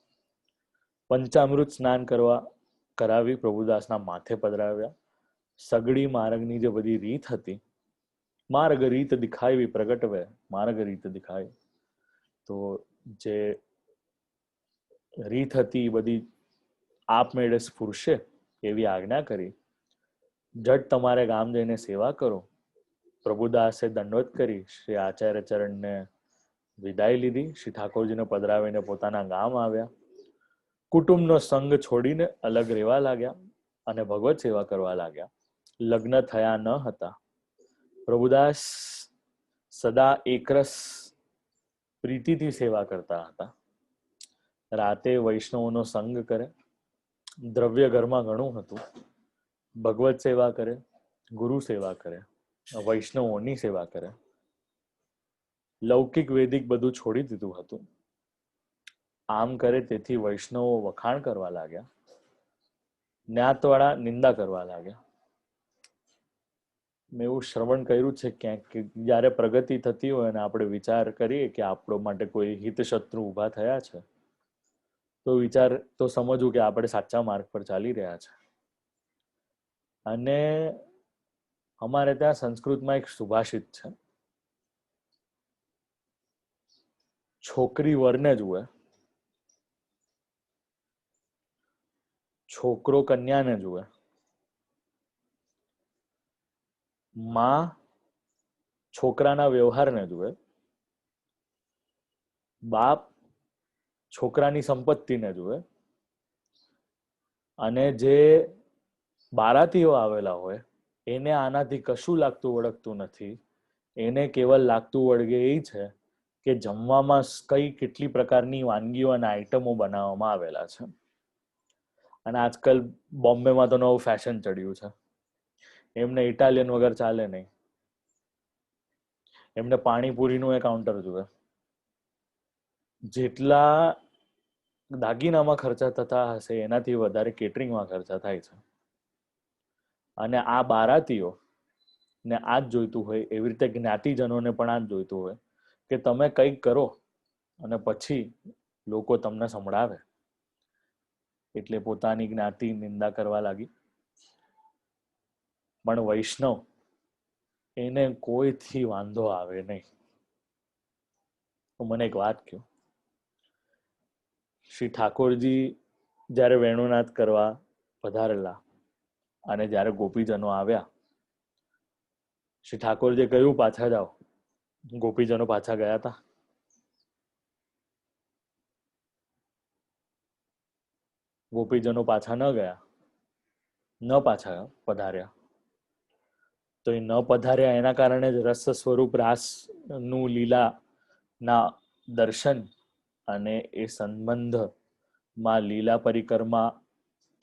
પંચામૃત સ્નાન કરાવી પ્રભુદાસના માથે પધરાવ્યા. સગડી માર્ગની જે બધી રીત હતી, માર્ગ રીત દિખાવી પ્રગટવે, માર્ગ રીત દિખાવી, તો જે રીત હતી એ બધી આપમેળે સ્ફુરશે એવી આજ્ઞા કરી. જટ તમારે ગામ જઈને સેવા કરો. પ્રભુદાસે દંડવત કરી શ્રી આચાર્ય ચરણને વિદાય લીધી. શ્રી ઠાકોરજીને પધરાવીને પોતાના ગામ આવ્યા. કુટુંબનો સંગ છોડીને અલગ રહેવા લાગ્યા અને ભગવત સેવા કરવા લાગ્યા. લગ્ન થયા ન હતા. પ્રભુદાસ સદા એકરસ પ્રીતિથી સેવા કરતા હતા. રાતે વૈષ્ણવોનો સંગ કરે, દ્રવ્ય ઘરમાં ઘણું હતું, ભગવત સેવા કરે, ગુરુ સેવા કરે, વૈષ્ણવોની સેવા કરે. લૌકિક વૈદિક બધું છોડી દીધું હતું. આમ કરે તેથી વૈષ્ણવો વખાણ કરવા લાગ્યા, જ્ઞાતવાળા નિંદા કરવા લાગ્યા. મેં એવું શ્રવણ કર્યું છે ક્યાંક કે જ્યારે પ્રગતિ થતી હોય અને આપણે વિચાર કરીએ કે આપણો માટે કોઈ હિત શત્રુ ઊભા થયા છે, તો વિચાર તો સમજવું કે આપણે સાચા માર્ગ પર ચાલી રહ્યા છે. અને અમારે ત્યાં સંસ્કૃતમાં એક સુભાષિત છે, છોકરી વરને જુએ, છોકરો કન્યાને જુએ, માં છોકરાના વ્યવહારને જુએ, બાપ છોકરાની સંપત્તિને જુએ, અને જે બારાતીઓ આવેલા હોય એને આનાથી કશું લાગતું વળગતું નથી. એને કેવલ લાગતું વળગે એ છે કે જમવામાં કઈ કેટલી પ્રકારની વાનગીઓ અને આઈટમો બનાવવામાં આવેલા છે. અને આજકાલ બોમ્બેમાં તો નવું ફેશન ચડ્યું છે, એમને ઇટાલિયન વગર ચાલે નહીં. એમને પાણીપુરીનું એ કાઉન્ટર જુએ. જેટલા દાગીનામાં ખર્ચા થતા હશે એનાથી વધારે કેટરિંગમાં ખર્ચા થાય છે. અને આ બારાતીઓ ને આ જ જોઈતું હોય, એવી રીતે જ્ઞાતિજનોને પણ આ જ જોઈતું હોય કે તમે કંઈક કરો અને પછી લોકો તમને સંભળાવે. એટલે પોતાની જ્ઞાતિ નિંદા કરવા લાગી. પણ વૈષ્ણવ એને કોઈથી વાંધો આવે નહીં. તો મને એક વાત કહો, શ્રી ઠાકોરજી જ્યારે વેણુનાદ કરવા પધારેલા અને જ્યારે ગોપીજનો આવ્યા, શ્રી ઠાકોરજીએ કહ્યું પાછા જાઓ. ગોપીજનો પાછા ગયા હતા? ગોપીજનો પાછા ન ગયા, ન પાછા પધાર્યા. તો એ ન પધાર્યા એના કારણે જ રસ સ્વરૂપ રાસનું લીલાના દર્શન અને એ સંબંધમાં લીલા પરિક્રમા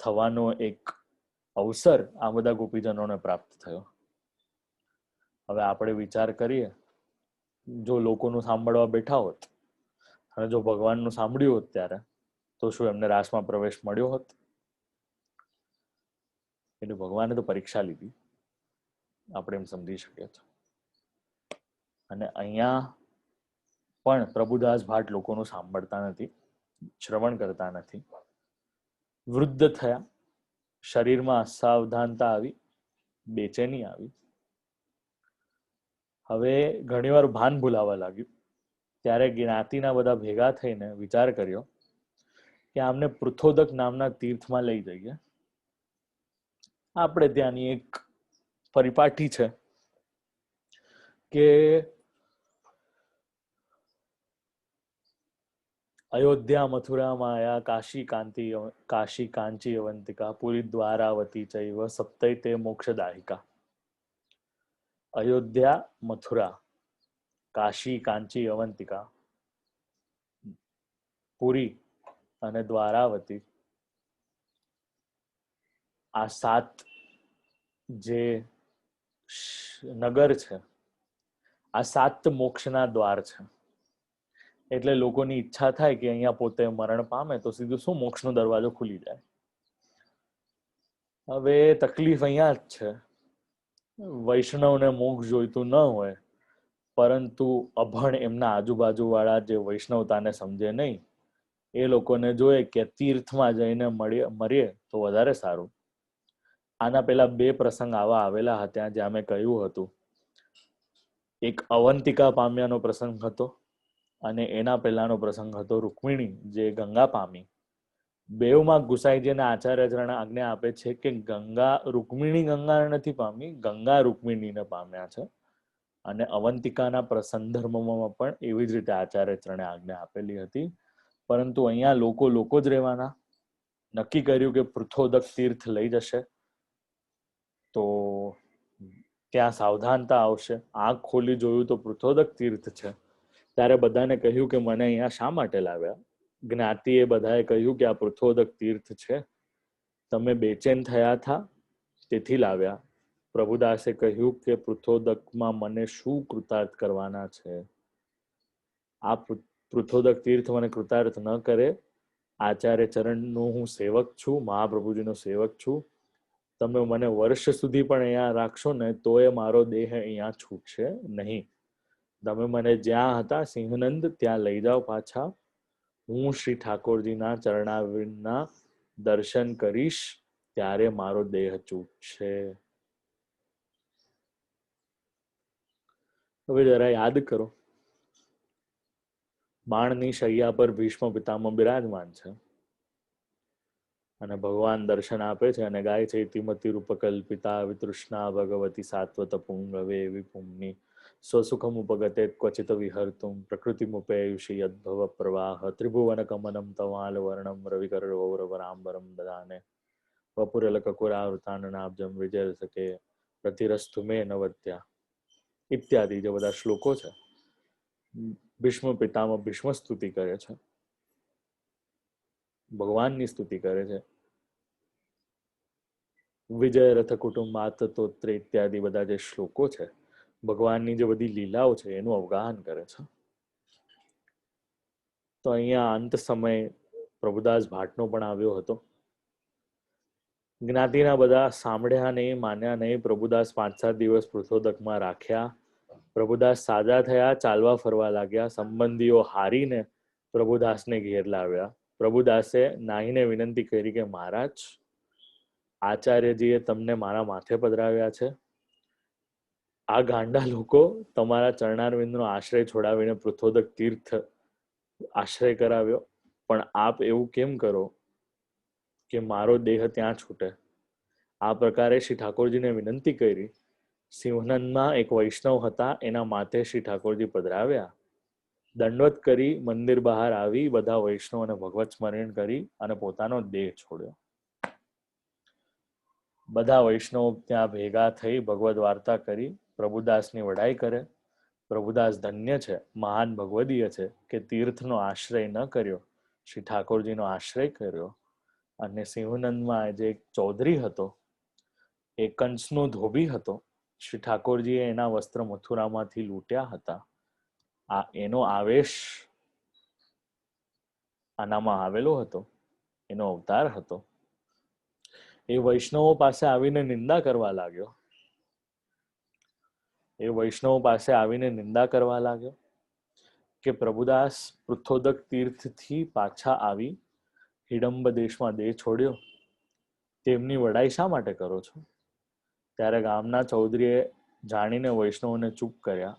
થવાનો એક અવસર આ બધા ગોપીજનોને પ્રાપ્ત થયો. હવે આપણે વિચાર કરીએ, જો લોકોનું સાંભળવા બેઠા હોત અને જો ભગવાનનું સાંભળ્યું હોત ત્યારે, તો શું એમને રાસમાં પ્રવેશ મળ્યો હોત? એટલે ભગવાને તો પરીક્ષા લીધી, આપણે એમ સમજી શકીએ છીએ. અને અહીંયા પણ પ્રભુદાસ ભાટ લોકોનું સાંભળતા નથી, શ્રવણ કરતા નથી. વૃદ્ધ થયા, શરીરમાં અસાવધાનતા આવી, બેચેની આવી. હવે ઘણીવાર ભાન ભૂલાવા લાગ્યું ત્યારે જ્ઞાતિના બધા ભેગા થઈને વિચાર કર્યો કે આમને પૃથોદક નામના તીર્થમાં લઈ જઈએ. આપણે ત્યાંની એક પરિપાટી છે કે અયોધ્યા, મથુરા, માયા, કાશી કાંચી અવંતિકા, પુરી દ્વારાવતી ચૈવ સપ્તૈતે મોક્ષદાયિકા. અયોધ્યા, મથુરા, કાશી, કાંચી, અવંતિકા, પુરી અને દ્વારાવતી, આ 7 જે નગર છે, આ 7 મોક્ષના દ્વાર છે. એટલે લોકોની ઈચ્છા થાય કે અહીંયા પોતે મરણ પામે તો સીધું શું મોક્ષનો દરવાજો ખુલી જાય. હવે તકલીફ અહીંયા જ છે, વૈષ્ણવને મોક્ષ જોઈતું ન હોય, પરંતુ અભણ એમના આજુબાજુ વાળા જે વૈષ્ણવતાને સમજે નહીં, એ લોકોને જોઈએ કે તીર્થમાં જઈને મરીએ તો વધારે સારું. આના પેલા 2 પ્રસંગ આવા આવેલા હતા જ્યાં મેં કહ્યું હતું. એક અવંતિકા પામ્યાનો પ્રસંગ હતો અને એના પહેલાનો પ્રસંગ હતો રૂકમિણી જે ગંગા પામી. બેવમાં ગુસાઈજીના આચાર્યચરણ આજ્ઞા આપે છે કે રૂકમિણી ગંગાને નથી પામી, ગંગા રૂકમિણીને પામ્યા છે. અને અવંતિકાના સંદર્ભમાં પણ એવી જ રીતે આચાર્યચરણે આજ્ઞા આપેલી હતી. પરંતુ અહીંયા લોકો જ રહેવાના. નક્કી કર્યું કે પૃથોદક તીર્થ લઈ જશે તો ત્યાં સાવધાનતા આવશે. આંખ ખોલી જોયું તો પૃથોદક તીર્થ છે. ત્યારે બધાને કહ્યું કે મને અહીંયા શા માટે લાવ્યા? જ્ઞાતિએ બધાએ કહ્યું કે આ પૃથોદક તીર્થ છે, તમે બેચેન થયા હતા તેથી લાવ્યા. પ્રભુદાસે કહ્યું કે પૃથોદકમાં મને શું કૃતાર્થ કરવાના છે? આ પૃથોદક તીર્થ મને કૃતાર્થ ન કરે. આચાર્ય ચરણનો હું સેવક છું, મહાપ્રભુજીનો સેવક છું. તમે મને વર્ષ સુધી પણ અહીંયા રાખશો ને તો એ મારો દેહ અહીંયા છૂટશે નહીં. તમે મને જ્યાં હતા સિંહનંદ ત્યાં લઈ જાઓ પાછા. હું શ્રી ઠાકોરજીના ચરણારવિંદના દર્શન કરીશ ત્યારે મારો દેહ છૂટશે. હવે જરા યાદ કરો, બાણની શૈયા પર ભીષ્મ પિતામહ બિરાજમાન છે અને ભગવાન દર્શન આપે છે અને ગાય છે ઇતિમતિ રૂપકલ્પિતા વિતૃષ્ણા ભગવતી સાત્વત પુંગવે વિપુમ્ની સ્વસુખમ ઉપગતે ક્વચિત વિહર્તુમ પ્રકૃતિમુપેયુષી યદ્ભવ પ્રવાહ ત્રિભુવન કમનમ તવાલ વર્ણમ રવિકર ગૌરવરાંબરમ દદાને વપુરલ કકુરાવૃતાનનાબ્જમ વિજય સકે પ્રતિરસ્તુ મે નવત્યા ઇત્યાદિ જે બધા શ્લોકો છે. ભીષ્મ પિતામહ ભીષ્મ સ્તુતિ કરે છે, ભગવાનની સ્તુતિ કરે છે. વિજય રથ કુટુંબાત તોત્ર ઇત્યાદિ બધા જે શ્લોકો છે, ભગવાનની જે બધી લીલાઓ છે એનું અવગાહન કરે છે. તો અહીંયા અંત સમય પ્રભુદાસ ભાટનો પણ આવ્યો હતો. જ્ઞાતિના બધા સાંભળ્યા નહીં, માન્યા નહીં. પ્રભુદાસ 5-7 દિવસ પૃથોદકમાં રાખ્યા. પ્રભુદાસ સાજા થયા, ચાલવા ફરવા લાગ્યા. સંબંધીઓ હારીને પ્રભુદાસને ઘેર લાવ્યા. પ્રભુદાસે નાહીને વિનંતી કરી કે મહારાજ, આચાર્યજીએ તમને મારા માથે પધરાવ્યા છે. આ ગાંડા લોકો તમારા ચરણારવિંદનો આશ્રય છોડાવીને પૃથોદક તીર્થ આશ્રય કરાવ્યો, પણ આપ એવું કેમ કરો કે મારો દેહ ત્યાં છૂટે? આ પ્રકારે શ્રી ઠાકોરજીને વિનંતી કરી. સિંહનંદમાં એક વૈષ્ણવ હતા, એના માથે શ્રી ઠાકોરજી પધરાવ્યા. દંડવત કરી મંદિર બહાર આવી બધા વૈષ્ણવોને ભગવત સ્મરણ કરી અને પોતાનો દેહ છોડ્યો. બધા વૈષ્ણવ ત્યાં ભેગા થઈ ભગવદ વાર્તા કરી, પ્રભુદાસની વડાઈ કરે. પ્રભુદાસ ધન્ય છે, મહાન ભગવદીય છે કે તીર્થનો આશ્રય ન કર્યો, શ્રી ઠાકોરજીનો આશ્રય કર્યો. અને સિંહનંદમાં જે એક ચૌધરી હતો, એ કંસનો ધોબી હતો. શ્રી ઠાકોરજીએ એના વસ્ત્ર મથુરામાંથી લૂંટ્યા હતા. આ એનો આવેશ આનામાં આવેલો હતો, એનો અવતાર હતો. એ વૈષ્ણવો પાસે આવીને નિંદા કરવા લાગ્યો. કે પ્રભુદાસ પૃથોદક તીર્થથી પાછા આવી હિડમ્બ દેશમાં દેહ છોડ્યો, તેમની વડાઈ શા માટે કરો છો? ત્યારે ગામના ચૌધરીએ જાણીને વૈષ્ણવોને ચૂપ કર્યા.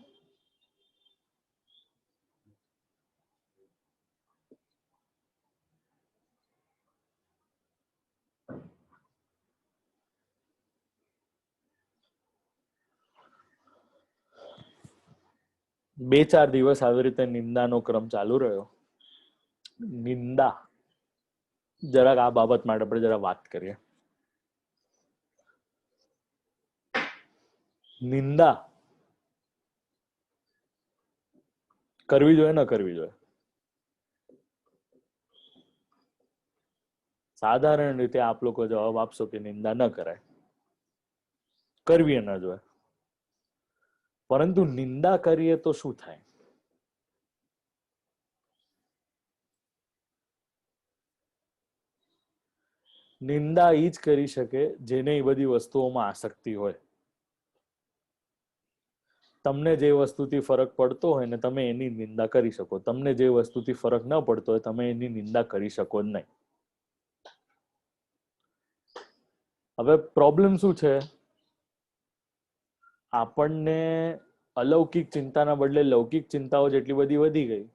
2-4 દિવસ આવી રીતે નિંદાનો ક્રમ ચાલુ રહ્યો. નિંદા, જરાક આ બાબત માટે આપણે જરા વાત કરીએ. નિંદા કરવી જોઈએ ન કરવી જોઈએ? સાધારણ રીતે આપ લોકો જવાબ આપશો કે નિંદા ન કરાય, કરવી ન જોઈએ. પરંતુ નિંદા કરીએ તો શું થાય? નિંદા એ જ કરી શકે જેને એ બધી વસ્તુઓમાં આસક્તિ હોય. તમને જે વસ્તુથી ફરક પડતો હોય ને તમે એની નિંદા કરી શકો. તમને જે વસ્તુથી ફરક ન પડતો હોય તમે એની નિંદા કરી શકો જ નહીં. હવે પ્રોબ્લેમ શું છે? આપણને અલૌકિક ચિંતાના બદલે લૌકિક ચિંતાઓ જેટલી બધી વધી ગઈ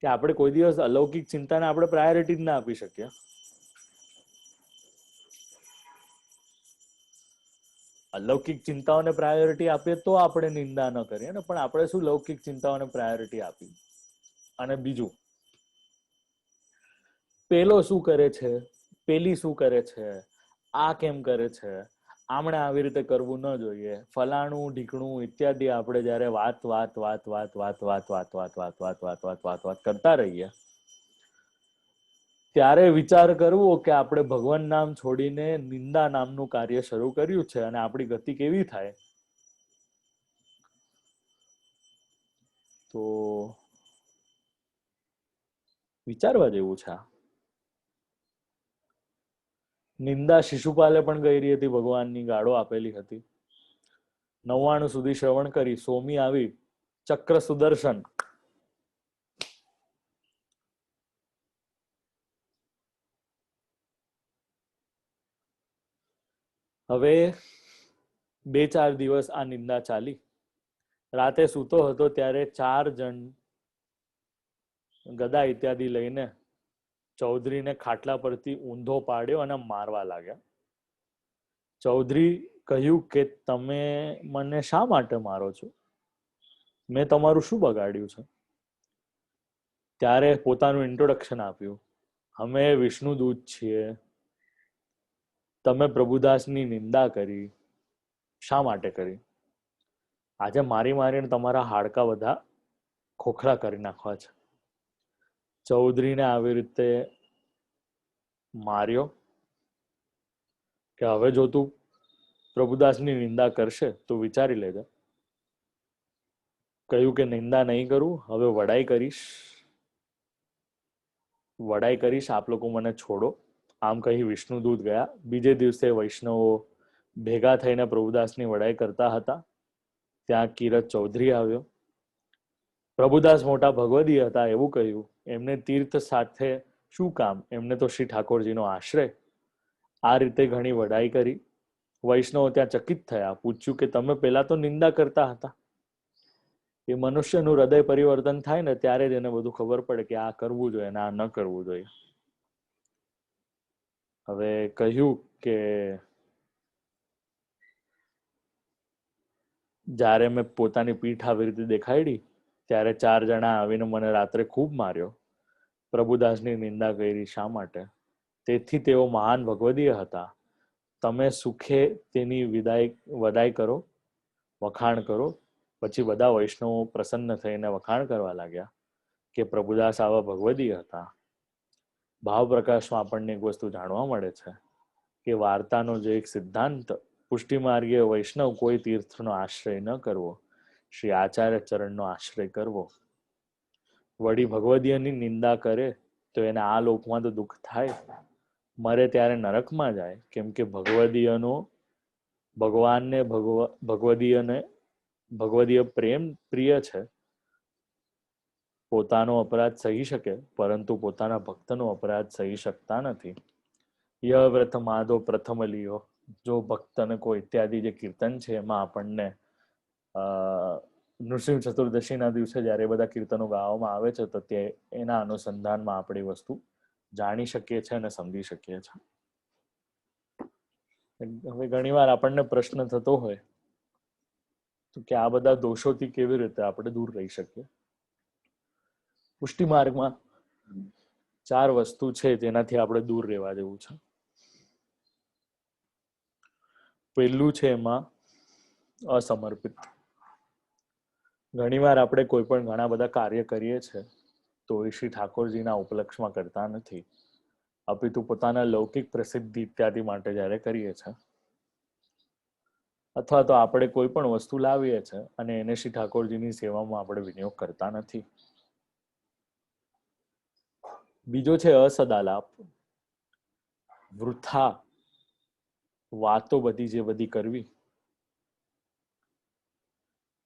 કે આપણે કોઈ દિવસ અલૌકિક ચિંતાને આપણે પ્રાયોરિટી જ ના આપી શકીએ. અલૌકિક ચિંતાઓને પ્રાયોરિટી આપીએ તો આપણે નિંદા ન કરીએ ને, પણ આપણે શું લૌકિક ચિંતાઓને પ્રાયોરિટી આપી. અને બીજું, પેલો શું કરે છે, પેલી શું કરે છે, આ કેમ કરે છે, આમણે આવી રીતે કરવું ન જોઈએ, ફલાણું ઢીકણું ઇત્યાદિ આપણે જયારે વાત વાત વાત વાત વાત વાત વાત વાત વાત વાત વાત વાત વાત વાત કરતા રહીએ ત્યારે વિચાર કરવો કે આપણે ભગવાન નામ છોડીને નિંદા નામનું કાર્ય શરૂ કર્યું છે અને આપણી ગતિ કેવી થાય. તો વિચારવા જેવું છે. નિંદા શિશુપાલે પણ કરી હતી, ભગવાનની ગાળો આપેલી હતી. 99 સુધી શ્રવણ કરી, 100મી આવી ચક્ર સુદર્શન. હવે 2-4 દિવસ આ નિંદા ચાલી. રાતે સૂતો હતો ત્યારે 4 જણ ગદા ઇત્યાદિ લઈને ચૌધરીને ખાટલા પરથી ઊંધો પાડ્યો અને મારવા લાગ્યા. ચૌધરી કહ્યું કે તમે મને શા માટે મારો છો? મેં તમારું શું બગાડ્યું છે? ત્યારે પોતાનું ઇન્ટ્રોડક્શન આપ્યું. અમે વિષ્ણુ દૂત છીએ. તમે પ્રભુદાસની નિંદા કરી. શા માટે કરી? આજે મારી મારીને તમારા હાડકા બધા ખોખલા કરી નાખવા છે. ચૌધરીને આવી રીતે માર્યો કે હવે જો તું પ્રભુદાસની નિંદા કરશે તો વિચારી લેજે. કહ્યું કે નિંદા નહીં કરું, હવે વડાઈ કરીશ. વડાઈ કરીશ, આપ લોકો મને છોડો. આમ કહી વિષ્ણુદૂત ગયા. બીજે દિવસે વૈષ્ણવો ભેગા થઈને પ્રભુદાસની વડાઈ કરતા હતા. ત્યાં કિરત ચૌધરી આવ્યો. પ્રભુદાસ મોટા ભગવદી હતા એવું કહ્યું. એમને તીર્થ સાથે શું કામ, એમને તો શ્રી ઠાકોરજીનો આશ્રય. આ રીતે ઘણી વડાઈ કરી. વૈષ્ણવો ત્યાં ચકિત થયા. પૂછ્યું કે તમે પેલા તો નિંદા કરતા હતા. એ મનુષ્યનું હૃદય પરિવર્તન થાય ને ત્યારે જ એને બધું ખબર પડે કે આ કરવું જોઈએ ને આ ન કરવું જોઈએ. હવે કહ્યું કે જ્યારે મેં પોતાની પીઠ આવી રીતે દેખાડી ત્યારે 4 જણા આવીને મને રાત્રે ખૂબ માર્યો. પ્રભુદાસની નિંદા કરી શા માટે? તેથી તેઓ મહાન ભગવદીય હતા. તમે સુખે તેની વડાઈ કરો, વખાણ કરો. પછી બધા વૈષ્ણવો પ્રસન્ન થઈને વખાણ કરવા લાગ્યા કે પ્રભુદાસ આવા ભગવદીય હતા. ભાવ પ્રકાશમાં આપણને એક વસ્તુ જાણવા મળે છે કે વાર્તાનો જે એક સિદ્ધાંત, પુષ્ટિ માર્ગીય વૈષ્ણવ કોઈ તીર્થનો આશ્રય ન કરવો, શ્રી આચાર્ય ચરણનો આશ્રય કરવો. વળી ભગવદીયની નિંદા કરે તો એને આ લોકમાં તો દુઃખ થાય, મરે ત્યારે નરકમાં જાય. કેમ કે ભગવદીયનો ભગવાનને ભગવદીય પ્રેમ પ્રિય છે. પોતાનો અપરાધ સહી શકે પરંતુ પોતાના ભક્તનો અપરાધ સહી શકતા નથી. ય વ્રત માધો પ્રથમ લિયો, જો ભક્તને કોઈ ઇત્યાદિ જે કીર્તન છે એમાં આપણને નૃસિંહ ચતુર્દશીના દિવસે જ્યારે બધા કીર્તનો ગાવામાં આવે છે તો તે એના અનુસંધાનમાં આપણી વસ્તુ જાણી શકીએ છીએ અને સમજી શકીએ છીએ. હવે ઘણી વાર આપણને પ્રશ્ન થતો હોય તો કે આ બધા દોષોથી કેવી રીતે આપણે દૂર રહી શકીએ. પુષ્ટિ માર્ગમાં 4 વસ્તુ છે જેનાથી આપણે દૂર રહેવા જેવું છે. પહેલું છે એમાં અસમર્પિત. ઘણીવાર આપણે કોઈ પણ ઘણા બધા કાર્ય કરીએ છીએ તો એ શ્રી ઠાકોરજીના ઉપલક્ષમાં કરતા નથી, અપિતુ પોતાના લૌકિક પ્રસિદ્ધિ ઇત્યાદિ માટે જ્યારે કરીએ છીએ, અથવા તો આપણે કોઈ પણ વસ્તુ લાવીએ છીએ અને એને શ્રી ઠાકોરજીની સેવામાં આપણે વિનિયોગ કરતા નથી. બીજો છે અસદાલાપ. વૃથા વાતો બધી જે બધી કરવી,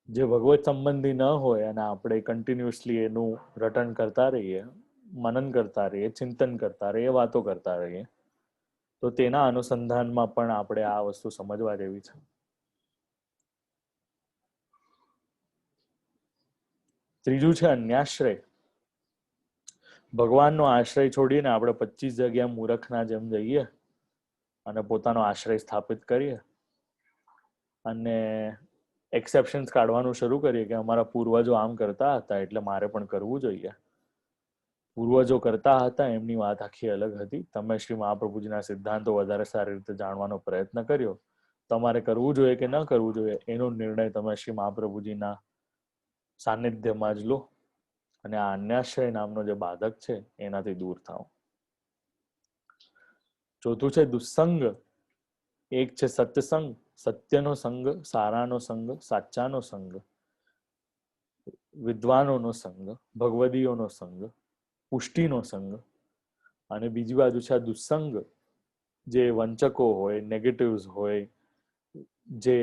જે ભગવત સંબંધી ન હોય અને આપણે કન્ટિન્યુઅસલી એનું રટન કરતા રહીએ, મનન કરતા રહીએ, ચિંતન કરતા રહીએ, વાતો કરતા રહીએ, તો તેના અનુસંધાનમાં પણ આપણે આ વસ્તુ સમજવા જેવી છે. ત્રીજું છે અન્યાશ્રય. ભગવાનનો આશ્રય છોડીને આપણે 25 જગ્યા મૂર્ખના જેમ જઈએ અને પોતાનો આશ્રય સ્થાપિત કરીએ અને એક્સેપ્શન્સ કાઢવાનું શરૂ કરીએ કે અમારા પૂર્વજો આમ કરતા હતા એટલે મારે પણ કરવું જોઈએ. પૂર્વજો કરતા હતા એમની વાત આખી અલગ હતી. તમે શ્રી મહાપ્રભુજીના સિદ્ધાંતો વધારે સારી રીતે જાણવાનો પ્રયત્ન કર્યો. તમારે કરવું જોઈએ કે ન કરવું જોઈએ એનો નિર્ણય તમે શ્રી મહાપ્રભુજીના સાનિધ્યમાં જ લો અને આ અન્યાશ્રય નામનો જે બાધક છે એનાથી દૂર થાઓ. ચોથું છે દુસ્સંગ. એક છે સત્સંગ, સત્યનો સંગ, સારાનો સંગ, સાચાનો સંગ, વિદ્વાનોનો સંગ, ભગવદીઓનો સંગ, પુષ્ટિનો સંગ. અને બીજી બાજુ છે આ દુસ્સંગ, જે વંચકો હોય, નેગેટિવ્સ હોય, જે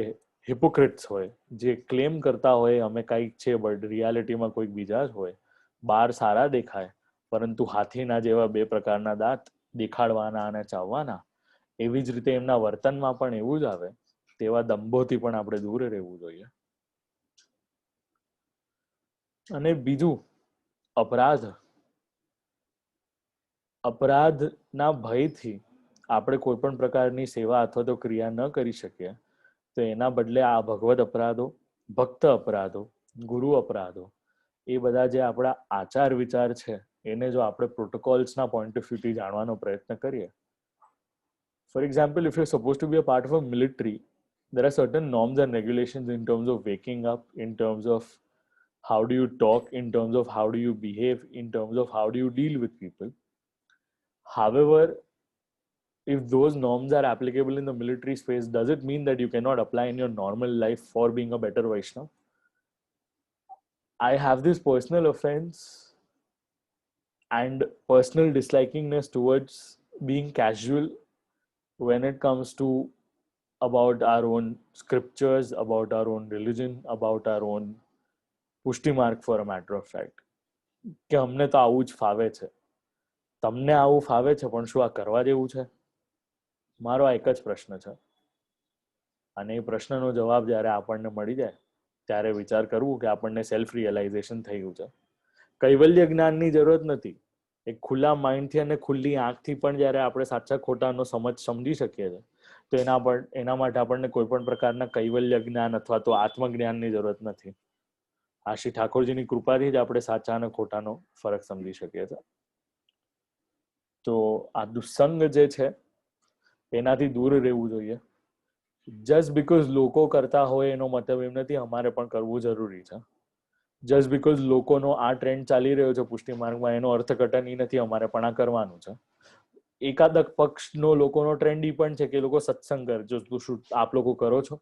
હિપોક્રિટ્સ હોય, જે ક્લેમ કરતા હોય અમે કંઈક છે બટ રિયાલિટીમાં કોઈક બીજા જ હોય, બહાર સારા દેખાય પરંતુ હાથીના જેવા 2 પ્રકારના દાંત, દેખાડવાના અને ચાવવાના, એવી જ રીતે એમના વર્તનમાં પણ એવું જ આવે. તેવા દંભોથી પણ આપણે દૂર રહેવું જોઈએ. અને બીજું અપરાધ. અપરાધના ભયથી આપણે કોઈ પણ પ્રકારની સેવા અથવા તો ક્રિયા ન કરી શકીએ, તો એના બદલે આ ભગવદ અપરાધો, ભક્ત અપરાધો, ગુરુ અપરાધો, એ બધા જે આપણા આચાર વિચાર છે એને જો આપણે પ્રોટોકોલ્સના પોઈન્ટ ઓફ વ્યૂથી જાણવાનો પ્રયત્ન કરીએ. For example, if you're supposed to be a part of a military, there are certain norms and regulations in terms of waking up, in terms of how do you talk, in terms of how do you behave, in terms of how do you deal with people. However, if those norms are applicable in the military space, does it mean that you cannot apply in your normal life for being a better Vaishnav? I have this personal offense and personal dislikingness towards being casual when it comes to about our own scriptures, about our own religion, about our own પુષ્ટિ માર્ગ, for a matter of fact. કે અમને તો આવું જ ફાવે છે. તમને આવું ફાવે છે પણ શું આ કરવા જેવું છે? મારો આ એક જ પ્રશ્ન છે. અને એ પ્રશ્નનો જવાબ જ્યારે આપણને મળી જાય ત્યારે વિચાર કરવું કે આપણને સેલ્ફ રિયલાઇઝેશન થઈ ગયું છે. કૈવલ્ય જ્ઞાનની જરૂરત નથી. એક ખુલ્લા માઇન્ડથી અને ખુલ્લી આંખથી પણ જ્યારે આપણે સાચા ખોટાનો સમજી શકીએ છીએ તો એના માટે આપણને કોઈ પણ પ્રકારના કૈવલ્ય જ્ઞાન અથવા તો આત્મજ્ઞાનની જરૂરત નથી. આ શ્રી ઠાકોરજીની કૃપાથી જ આપણે સાચા અને ખોટાનો ફરક સમજી શકીએ છીએ. તો આ દુસ્સંગ જે છે એનાથી દૂર રહેવું જોઈએ. જસ્ટ બીકોઝ લોકો કરતા હોય એનો મતલબ એમ નથી અમારે પણ કરવું જરૂરી છે. જસ્ટ બીકોઝ લોકોનો આ ટ્રેન્ડ ચાલી રહ્યો છે પુષ્ટિ માર્ગમાં એનો અર્થઘટન એ નથી અમારે પણ આ કરવાનું છે. એકાદક પક્ષનો લોકોનો ટ્રેન્ડ એ પણ છે કે લોકો સત્સંગ કરે. જો શું આપ લોકો કરો છો?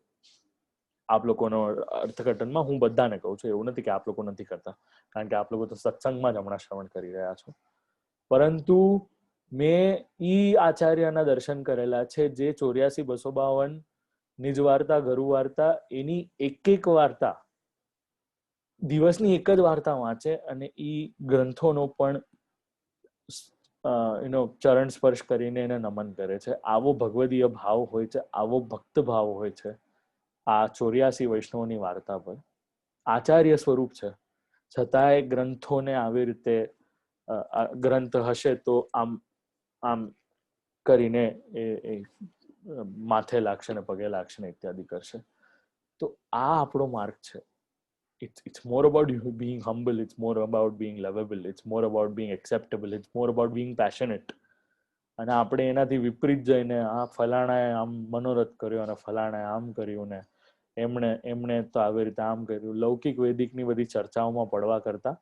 આપ લોકોનો અર્થઘટનમાં હું બધાને કહું છું, એવું નથી કે આપ લોકો નથી કરતા, કારણ કે આપ લોકો તો સત્સંગમાં જ હમણાં શ્રવણ કરી રહ્યા છો. પરંતુ મેં ઈ આચાર્યના દર્શન કરેલા છે જે 84-252 નિજ વાર્તા, ગરુ વાર્તા, એની એક વાર્તા, દિવસની એક જ વાર્તા વાંચે અને ઈ ગ્રંથોનો પણ ચરણ સ્પર્શ કરીને એને નમન કરે છે. આવો ભગવદીય ભાવ હોય છે, આવો ભક્ત ભાવ હોય છે આ 84 વૈષ્ણવની વાર્તા પર. આચાર્ય સ્વરૂપ છે છતાંય ગ્રંથોને આવી રીતે ગ્રંથ હશે તો આમ આમ કરીને એ માથે લાગશે ને પગે લાગશે ને ઇત્યાદિ કરશે. તો આ આપણો માર્ગ છે. It's more about you being humble, it's more about being lovable, it's more about being acceptable, it's more about being passionate. અને આપણે એનાથી વિપરીત જઈને આ ફલાણાએ આમ મનોરથ કર્યો અને ફલાણાએ આમ કર્યું ને એમણે તો આવી રીતે આમ કર્યું, લૌકિક વૈદિકની બધી ચર્ચાઓમાં પડવા કરતા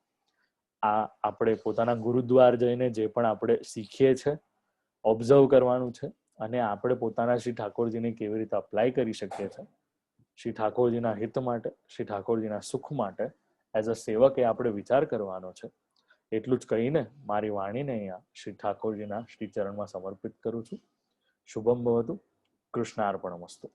આ આપણે પોતાના ગુરુદ્વાર જઈને જે પણ આપણે શીખીએ છે ઓબ્ઝર્વ કરવાનું છે, અને આપણે પોતાના શ્રી ઠાકોરજીને કેવી રીતે અપ્લાય કરી શકીએ છીએ શ્રી ઠાકોરજીના હિત માટે, શ્રી ઠાકોરજીના સુખ માટે એઝ અ સેવક એ આપણે વિચાર કરવાનો છે. એટલું જ કહીને મારી વાણીને અહીંયા શ્રી ઠાકોરજીના શ્રી ચરણમાં સમર્પિત કરું છું. શુભમ ભવતુ. કૃષ્ણાર્પણમસ્તુ.